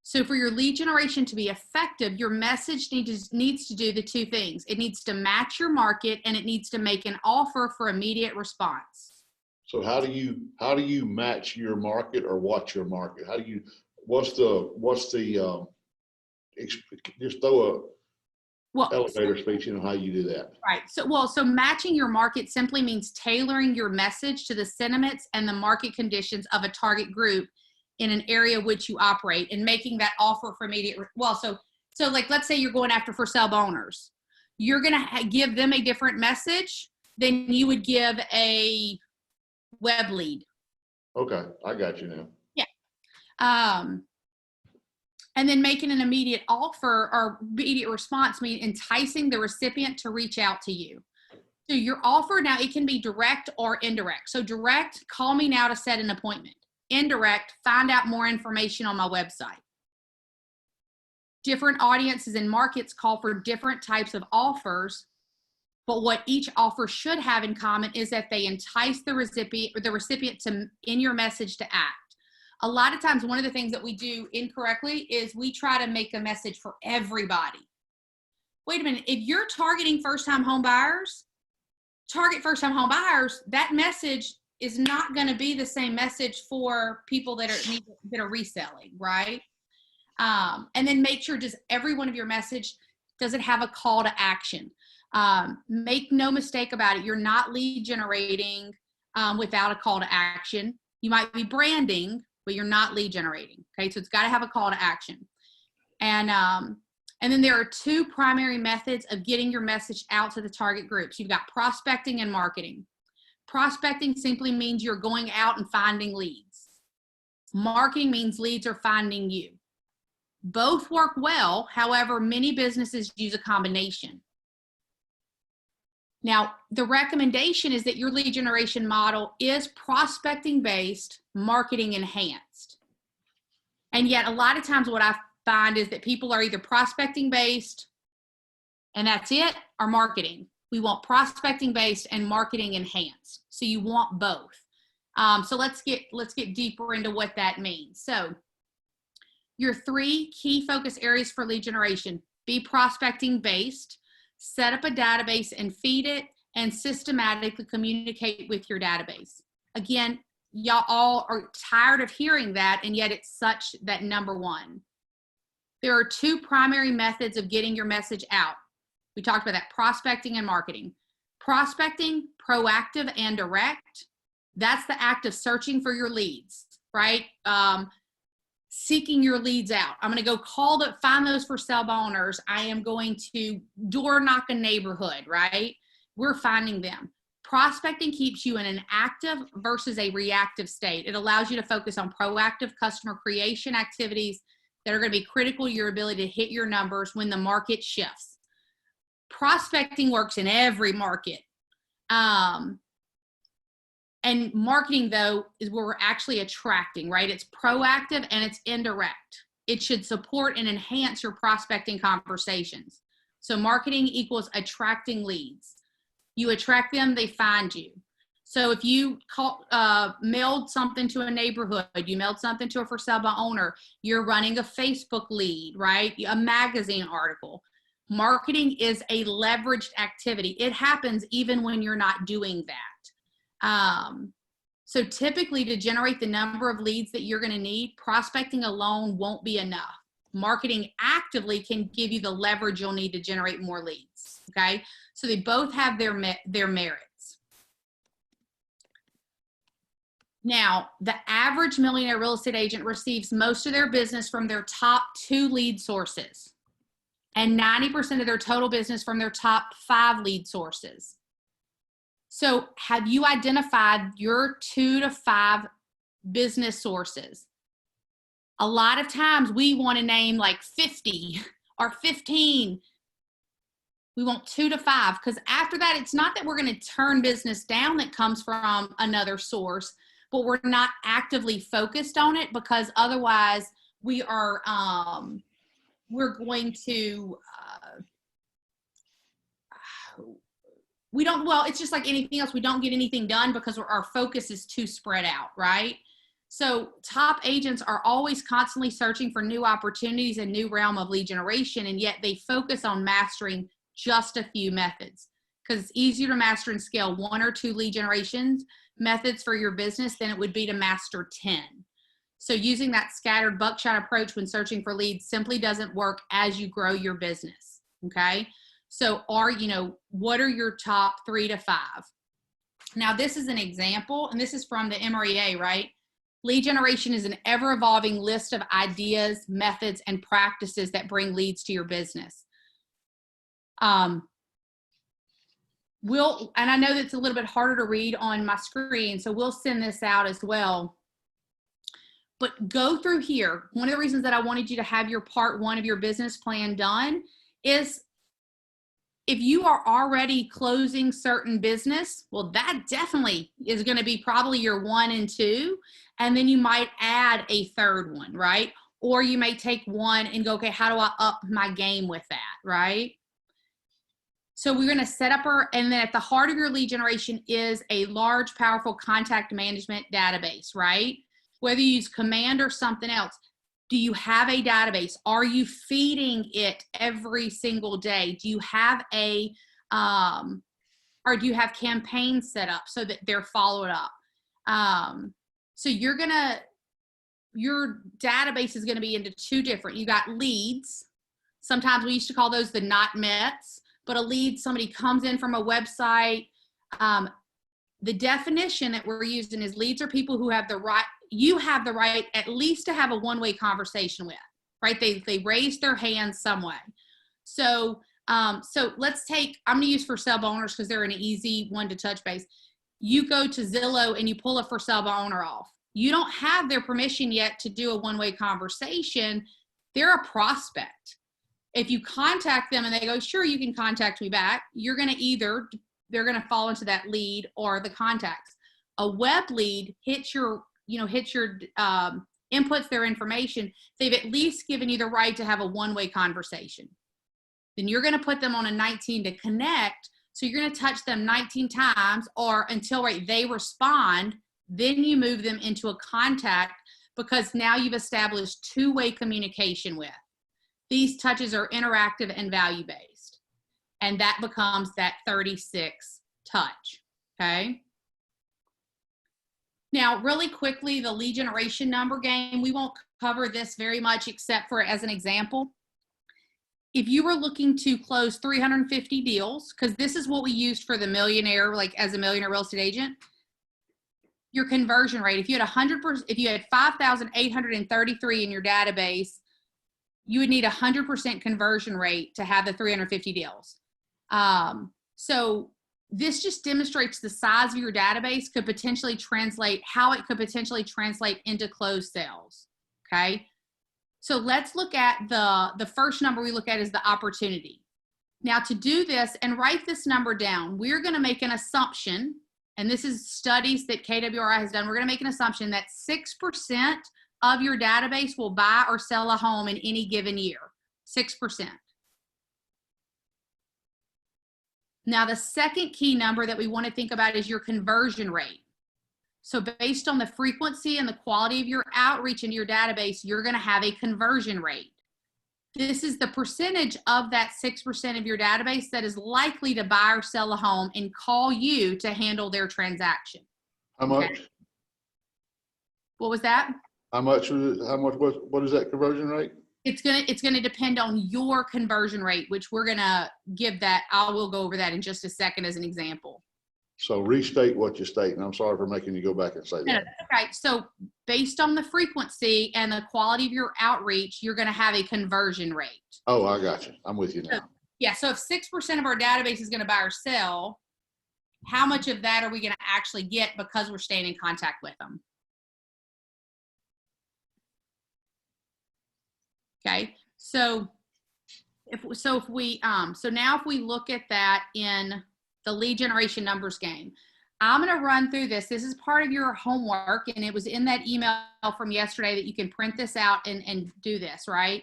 So for your lead generation to be effective, your message needs to do the 2 things. It needs to match your market, and it needs to make an offer for immediate response. So how do you match your market, or what's your market? What's the just throw a elevator speech, how you do that? Right. So matching your market simply means tailoring your message to the sentiments and the market conditions of a target group in an area which you operate, and making that offer for immediate. So like, let's say you're going after for sale owners. You're going to give them a different message than you would give a web lead. Okay. I got you now. Yeah. And then making an immediate offer or immediate response means enticing the recipient to reach out to you. So your offer now, it can be direct or indirect. So direct, call me now to set an appointment. Indirect, find out more information on my website. Different audiences and markets call for different types of offers, but what each offer should have in common is that they entice the recipient to, in your message, to act. A lot of times, one of the things that we do incorrectly is we try to make a message for everybody. Wait a minute, if you're targeting first-time home buyers, target first-time home buyers, that message is not going to be the same message for people that are reselling, right? And then make sure just every one of your message Does it have a call to action? Make no mistake about it. You're not lead generating without a call to action. You might be branding, but you're not lead generating. Okay, so it's got to have a call to action. And then there are two primary methods of getting your message out to the target groups. You've got prospecting and marketing. Prospecting simply means you're going out and finding leads. Marketing means leads are finding you. Both work well. However, many businesses use a combination. Now, the recommendation is that your lead generation model is prospecting based, marketing enhanced. And yet a lot of times what I find is that people are either prospecting based and that's it, or marketing. We want prospecting based and marketing enhanced. So you want both. So let's get deeper into what that means. So your 3 key focus areas for lead generation: be prospecting based, set up a database and feed it, and systematically communicate with your database. Again, y'all all are tired of hearing that, and yet it's such that number 1. There are 2 primary methods of getting your message out. We talked about that: prospecting and marketing. Prospecting, proactive and direct. That's the act of searching for your leads, right? Seeking your leads out. I'm going to go find those for sale by owners. I am going to door knock a neighborhood, right? We're finding them. Prospecting keeps you in an active versus a reactive state. It allows you to focus on proactive customer creation activities that are going to be critical to your ability to hit your numbers when the market shifts. Prospecting works in every market. And marketing, though, is where we're actually attracting, right? It's proactive and it's indirect. It should support and enhance your prospecting conversations. So marketing equals attracting leads. You attract them, they find you. So if you mailed something to a neighborhood, you mailed something to a for sale by owner, you're running a Facebook lead, right? A magazine article. Marketing is a leveraged activity. It happens even when you're not doing that. So typically, to generate the number of leads that you're going to need, prospecting alone won't be enough. Marketing actively can give you the leverage you'll need to generate more leads. Okay, so they both have their merits. Now, the average millionaire real estate agent receives most of their business from their top 2 lead sources, and 90% of their total business from their top 5 lead sources. So have you identified your 2 to 5 business sources? A lot of times we want to name like 50 or 15. We want 2 to 5, because after that, it's not that we're going to turn business down that comes from another source, but we're not actively focused on it, because otherwise we are, we're going to, it's just like anything else. We don't get anything done because our focus is too spread out, right? So top agents are always constantly searching for new opportunities and new realm of lead generation, and yet they focus on mastering just a few methods, because it's easier to master and scale 1 or 2 lead generations methods for your business than it would be to master 10. So using that scattered buckshot approach when searching for leads simply doesn't work as you grow your business, okay? So what are your top 3 to 5? Now, this is an example, and this is from the MREA, right? Lead generation is an ever-evolving list of ideas, methods, and practices that bring leads to your business. And I know that's a little bit harder to read on my screen, so we'll send this out as well. But go through here. One of the reasons that I wanted you to have your part 1 of your business plan done is, if you are already closing certain business, well, that definitely is going to be probably your 1 and 2. And then you might add a 3rd one, right? Or you may take 1 and go, okay, how do I up my game with that, right? So we're going to set up and then at the heart of your lead generation is a large, powerful contact management database, right? Whether you use Command or something else. Do you have a database? Are you feeding it every single day? Do you have or do you have campaigns set up so that they're followed up? So your database is going to be into 2 different, you got leads. Sometimes we used to call those the not mets, but a lead, somebody comes in from a website. The definition that we're using is leads are people who have the right, you have the right at least to have a one-way conversation with, right? They raise their hand some way. So let's take, I'm going to use for sale by owners because they're an easy one to touch base. You go to Zillow and you pull a for sale by owner off. You don't have their permission yet to do a one-way conversation. They're a prospect. If you contact them and they go, sure, you can contact me back, you're going to they're going to fall into that lead or the contacts. A web lead hits your inputs their information. They've at least given you the right to have a one-way conversation. Then you're going to put them on a 19 to connect. So you're going to touch them 19 times or until they respond. Then you move them into a contact because now you've established two-way communication with. These touches are interactive and value-based. And that becomes that 36 touch, okay? Now, really quickly, the lead generation number game, we won't cover this very much except for as an example. If you were looking to close 350 deals, because this is what we used for the millionaire, like as a millionaire real estate agent, your conversion rate, if you had 100%, if you had 5,833 in your database, you would need 100% conversion rate to have the 350 deals. So this just demonstrates the size of your database could potentially translate, how it could potentially translate into closed sales, okay? So let's look at the first number we look at is the opportunity. Now to do this and write this number down, we're gonna make an assumption, and this is studies that KWRI has done, we're gonna make an assumption that 6% of your database will buy or sell a home in any given year, 6%. Now the second key number that we wanna think about is your conversion rate. So based on the frequency and the quality of your outreach into your database, you're going to have a conversion rate. This is the percentage of that 6% of your database that is likely to buy or sell a home and call you to handle their transaction. How much? Okay. What was that? What is that conversion rate? It's gonna depend on your conversion rate, which we're gonna give that. I will go over that in just a second as an example. So restate what you're stating. I'm sorry for making you go back and say that. No, okay. So based on the frequency and the quality of your outreach, you're going to have a conversion rate. Oh, I got you. I'm with you now. Yeah. So if 6% of our database is going to buy or sell, how much of that are we going to actually get because we're staying in contact with them? Okay. So now if we look at that in the lead generation numbers game, I'm going to run through this. This is part of your homework, and it was in that email from yesterday that you can print this out and do this, right?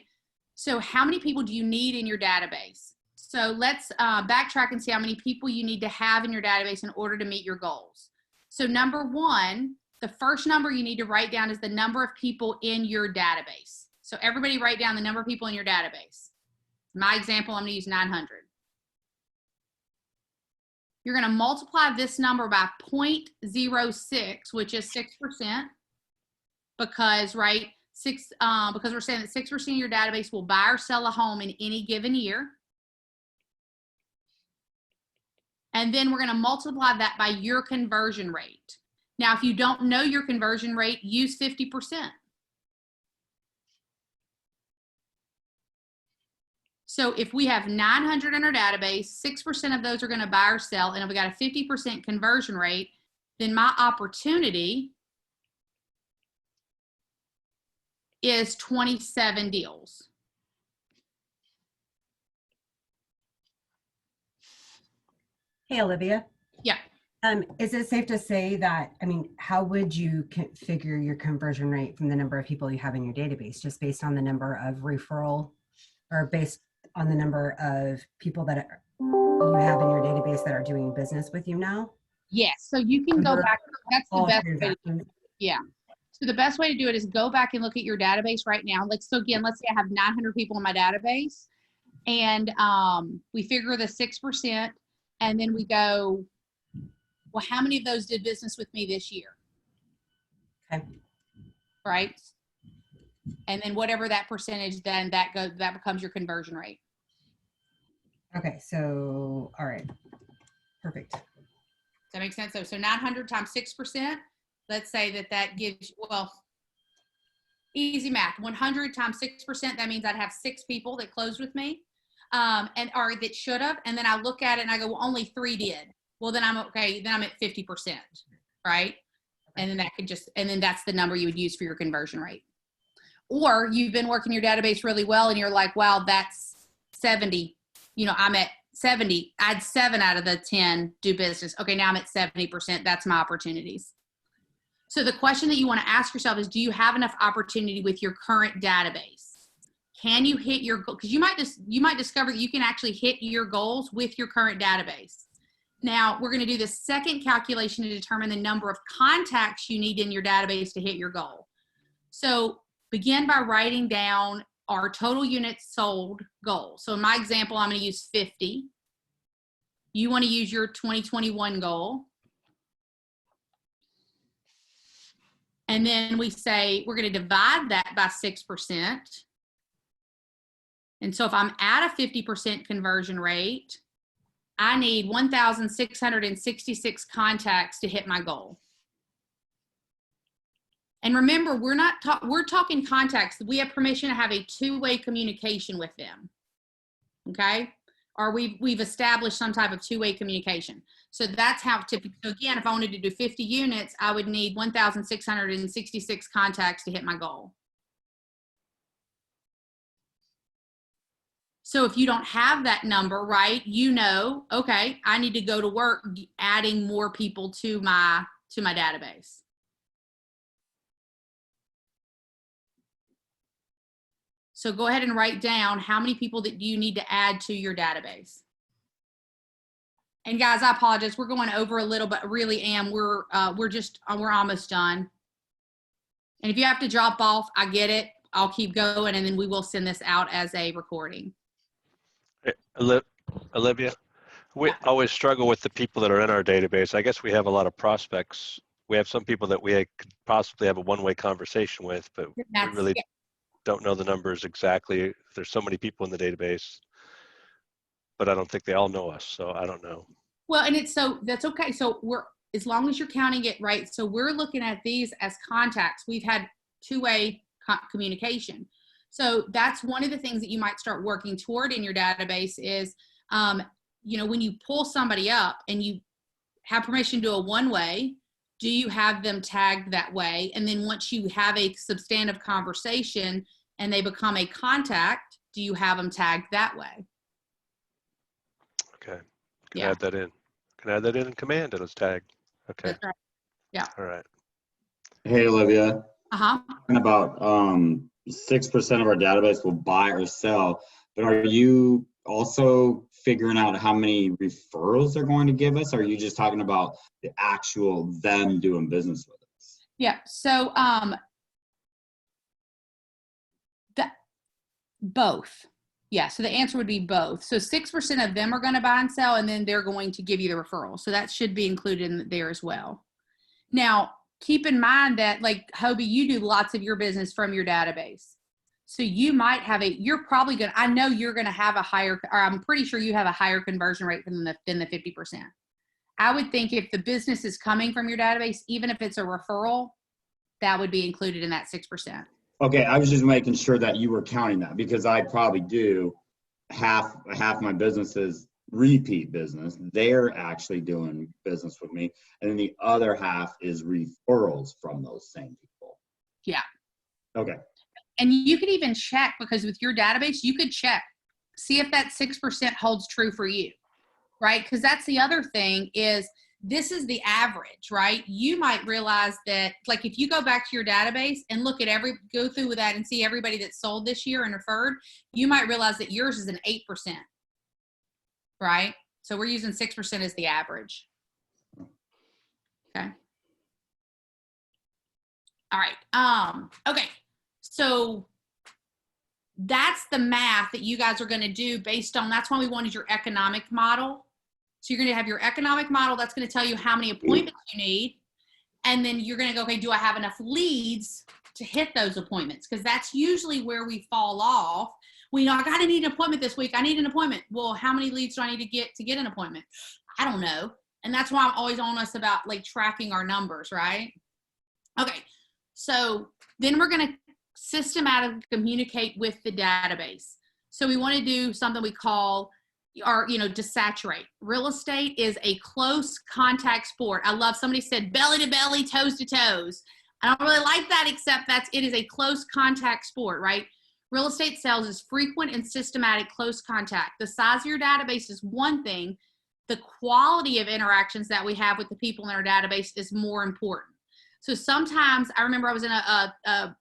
So how many people do you need in your database? So let's backtrack and see how many people you need to have in your database in order to meet your goals. So number one, the first number you need to write down is the number of people in your database. So everybody write down the number of people in your database. My example, I'm going to use 900. You're going to multiply this number by 0.06, which is 6%, because because we're saying that 6% of your database will buy or sell a home in any given year. And then we're going to multiply that by your conversion rate. Now, if you don't know your conversion rate, use 50%. So if we have 900 in our database, 6% of those are going to buy or sell, and if we got a 50% conversion rate, then my opportunity is 27 deals. Hey, Olivia. Yeah. Is it safe to say that, how would you figure your conversion rate from the number of people you have in your database, just based on the number of referral, or based on the number of people that you have in your database that are doing business with you now? Yes. So you can go back. That's the best way. Yeah. So the best way to do it is go back and look at your database right now. So again, let's say I have 900 people in my database, and we figure the 6%, and then we go, well, how many of those did business with me this year? Okay. Right. And then whatever that percentage, then that becomes your conversion rate. Okay, so, all right. Perfect. Does that make sense? So 900 times 6%, let's say that gives, well, easy math, 100 times 6%, that means I'd have 6 people that closed with me, or that should have. And then I look at it and I go, well, only 3 did. Well, then I'm okay. Then I'm at 50%, right? And then and then that's the number you would use for your conversion rate. Or you've been working your database really well and you're like, wow, that's 70. I'm at 70. I had 7 out of the 10 do business. Okay, now I'm at 70%. That's my opportunities. So the question that you want to ask yourself is, do you have enough opportunity with your current database? Can you hit your goal? Because you might discover that you can actually hit your goals with your current database. Now, we're going to do the second calculation to determine the number of contacts you need in your database to hit your goal. So begin by writing down our total units sold goal. So in my example, I'm going to use 50. You want to use your 2021 goal. And then we say we're going to divide that by 6%. And so if I'm at a 50% conversion rate, I need 1,666 contacts to hit my goal. And remember, we're talking contacts. We have permission to have a 2-way communication with them. Okay? Or we've established some type of 2-way communication. So that's how typically, so again, if I wanted to do 50 units, I would need 1,666 contacts to hit my goal. So if you don't have that number, right, okay, I need to go to work adding more people to my database. So go ahead and write down how many people that you need to add to your database. And guys, I apologize. We're going over a little, but really we're almost done. And if you have to drop off, I get it. I'll keep going, and then we will send this out as a recording. Olivia, we always struggle with the people that are in our database. I guess we have a lot of prospects. We have some people that we could possibly have a one-way conversation with, but we really don't know the numbers exactly. There's so many people in the database, but I don't think they all know us, so I don't know. Well, and that's okay. So as long as you're counting it right. So we're looking at these as contacts. We've had 2-way communication. So that's one of the things that you might start working toward in your database is, when you pull somebody up and you have permission to do a 1-way, do you have them tagged that way? And then once you have a substantive conversation and they become a contact, do you have them tagged that way? Okay. Add that in. Can add that in command and it's tagged. Okay. That's right. Yeah. All right. Hey, Olivia. Uh-huh. Talking about 6% of our database will buy or sell, but are you also figuring out how many referrals they're going to give us? Or are you just talking about the actual them doing business with us? Yeah. So both. Yeah. So the answer would be both. So 6% of them are going to buy and sell, and then they're going to give you the referral. So that should be included in there as well. Now, keep in mind that, like Hobie, you do lots of your business from your database. So you might have I know you're going to have I'm pretty sure you have a higher conversion rate than the 50%. I would think if the business is coming from your database, even if it's a referral, that would be included in that 6%. Okay, I was just making sure that you were counting that, because I probably do half my business is repeat business. They're actually doing business with me. And then the other half is referrals from those same people. Yeah. Okay. And you could even check, because with your database, you could check, see if that 6% holds true for you, right? Because that's the other thing is this is the average, right? You might realize that, like, if you go back to your database and look at go through with that and see everybody that sold this year and referred, you might realize that yours is an 8%, right? So we're using 6% as the average. Okay. All right. Okay. So that's the math that you guys are going to do based on, that's why we wanted your economic model. So you're going to have your economic model that's going to tell you how many appointments you need. And then you're going to go, okay, do I have enough leads to hit those appointments? Because that's usually where we fall off. We know, I got to need an appointment this week. I need an appointment. Well, how many leads do I need to get an appointment? I don't know. And that's why I'm always honest about like tracking our numbers, right? Okay. So then we're going to systematically communicate with the database. So we want to do something we call desaturate. Real estate is a close contact sport. I love, somebody said belly to belly, toes to toes. I don't really like that, except it is a close contact sport, right? Real estate sales is frequent and systematic close contact. The size of your database is one thing. The quality of interactions that we have with the people in our database is more important. So sometimes I remember I was in a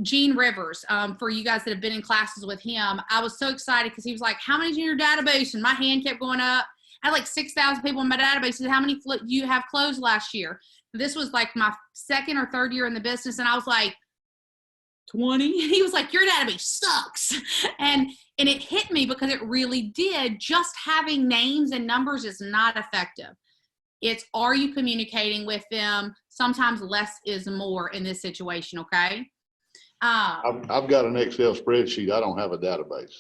Gene Rivers, for you guys that have been in classes with him, I was so excited because he was like, how many's in your database? And my hand kept going up. I had like 6,000 people in my database. He said, how many you have closed last year? This was like my second or third year in the business. And I was like, 20. He was like, your database sucks. And it hit me because it really did. Just having names and numbers is not effective. It's, are you communicating with them? Sometimes less is more in this situation, okay? I've got an Excel spreadsheet. I don't have a database.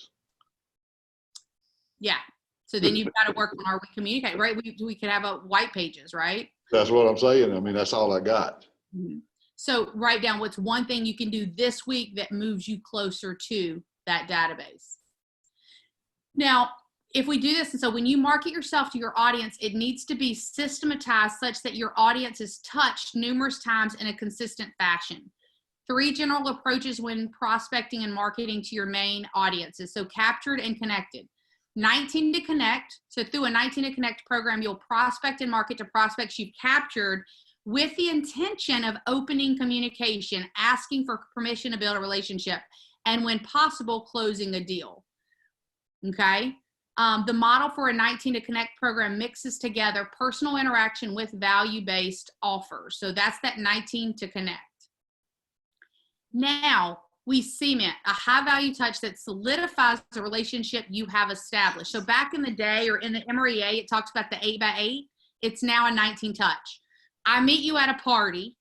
Yeah. So then you've got to work on, are we communicating, right? We could have a white pages, right? That's what I'm saying. I mean, that's all I got. Mm-hmm. So write down what's one thing you can do this week that moves you closer to that database. Now, if we do this, and so when you market yourself to your audience, it needs to be systematized such that your audience is touched numerous times in a consistent fashion. 3 general approaches when prospecting and marketing to your main audiences. So captured and connected. 19 to connect. So through a 19 to connect program, you'll prospect and market to prospects you've captured with the intention of opening communication, asking for permission to build a relationship, and when possible, closing a deal. Okay. The model for a 19 to connect program mixes together personal interaction with value-based offers. So that's that 19 to connect. Now we cement a high value touch that solidifies the relationship you have established. So back in the day, or in the MREA, it talks about the 8x8. It's now a 19 touch. I meet you at a party.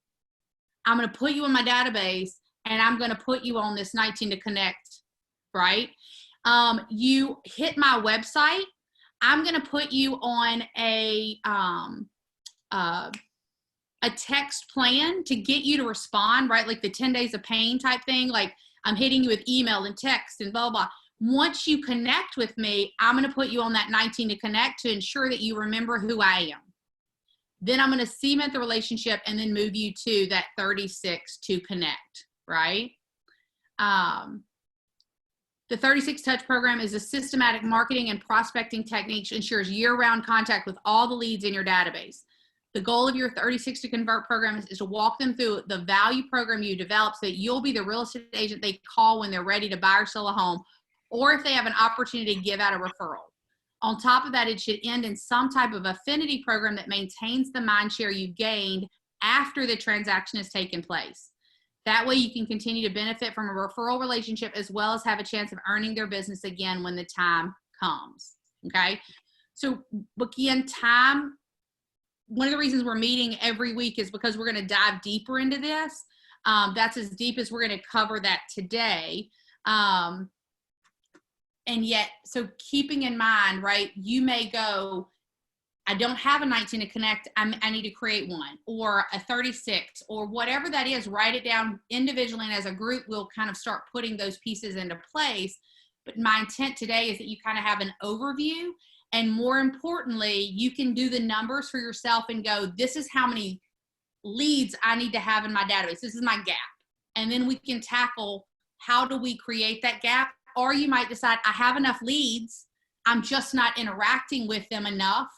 I'm going to put you in my database, and I'm going to put you on this 19 to connect, right? You hit my website. I'm going to put you on a text plan to get you to respond, right? Like the 10 days of pain type thing. Like I'm hitting you with email and text and blah, blah, blah. Once you connect with me, I'm going to put you on that 19 to connect to ensure that you remember who I am. Then I'm going to cement the relationship and then move you to that 36 to connect, right? The 36 Touch program is a systematic marketing and prospecting technique that ensures year-round contact with all the leads in your database. The goal of your 36 to Convert program is to walk them through the value program you develop so that you'll be the real estate agent they call when they're ready to buy or sell a home, or if they have an opportunity to give out a referral. On top of that, it should end in some type of affinity program that maintains the mind share you gained after the transaction has taken place. That way you can continue to benefit from a referral relationship as well as have a chance of earning their business again when the time comes, okay? So again, time, one of the reasons we're meeting every week is because we're gonna dive deeper into this. That's as deep as we're gonna cover that today. And yet, so keeping in mind, right, you may go, I don't have a 19 to connect, I need to create one, or a 36, or whatever that is, write it down individually, and as a group, we'll kind of start putting those pieces into place. But my intent today is that you kind of have an overview, and more importantly, you can do the numbers for yourself and go, this is how many leads I need to have in my database. This is my gap. And then we can tackle, how do we create that gap? Or you might decide, I have enough leads, I'm just not interacting with them enough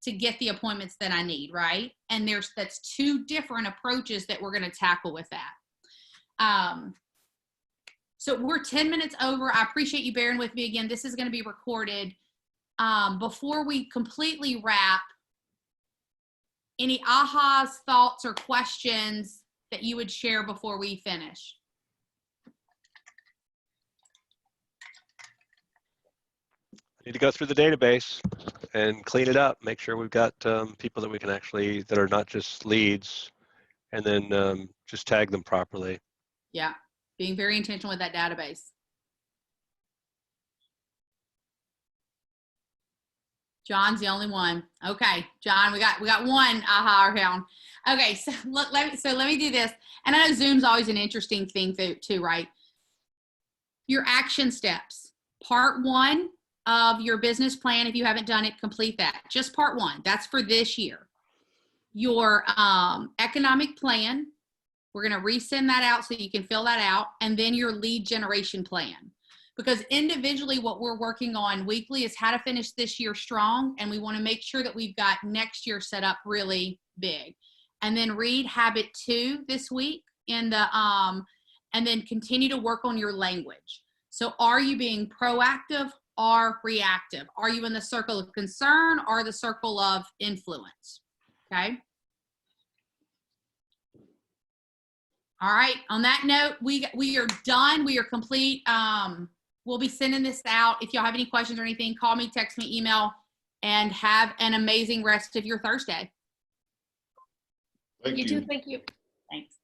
to get the appointments that I need, right? And that's 2 different approaches that we're gonna tackle with that. So we're 10 minutes over. I appreciate you bearing with me again. This is gonna be recorded. Before we completely wrap, any ahas, thoughts, or questions that you would share before we finish? I need to go through the database. and clean it up. Make sure we've got people that we can actually, that are not just leads, and then just tag them properly. Yeah, being very intentional with that database. John's the only one. Okay, John, we got one aha around. Okay, so let me do this. And I know Zoom's always an interesting thing too, right? Your action steps. Part 1 of your business plan, if you haven't done it, complete that. Just part 1. That's for this year. Your economic plan, we're going to resend that out so you can fill that out, and then your lead generation plan. Because individually, what we're working on weekly is how to finish this year strong, and we want to make sure that we've got next year set up really big. And then read habit 2 this week in the and then continue to work on your language. So are you being proactive or reactive? Are you in the circle of concern or the circle of influence? Okay. All right. On that note, we are done. We are complete. We'll be sending this out. If y'all have any questions or anything, call me, text me, email, and have an amazing rest of your Thursday. Thank You you. too. Thank you. Thanks.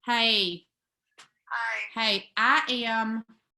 Hey. Hi. Hey, I am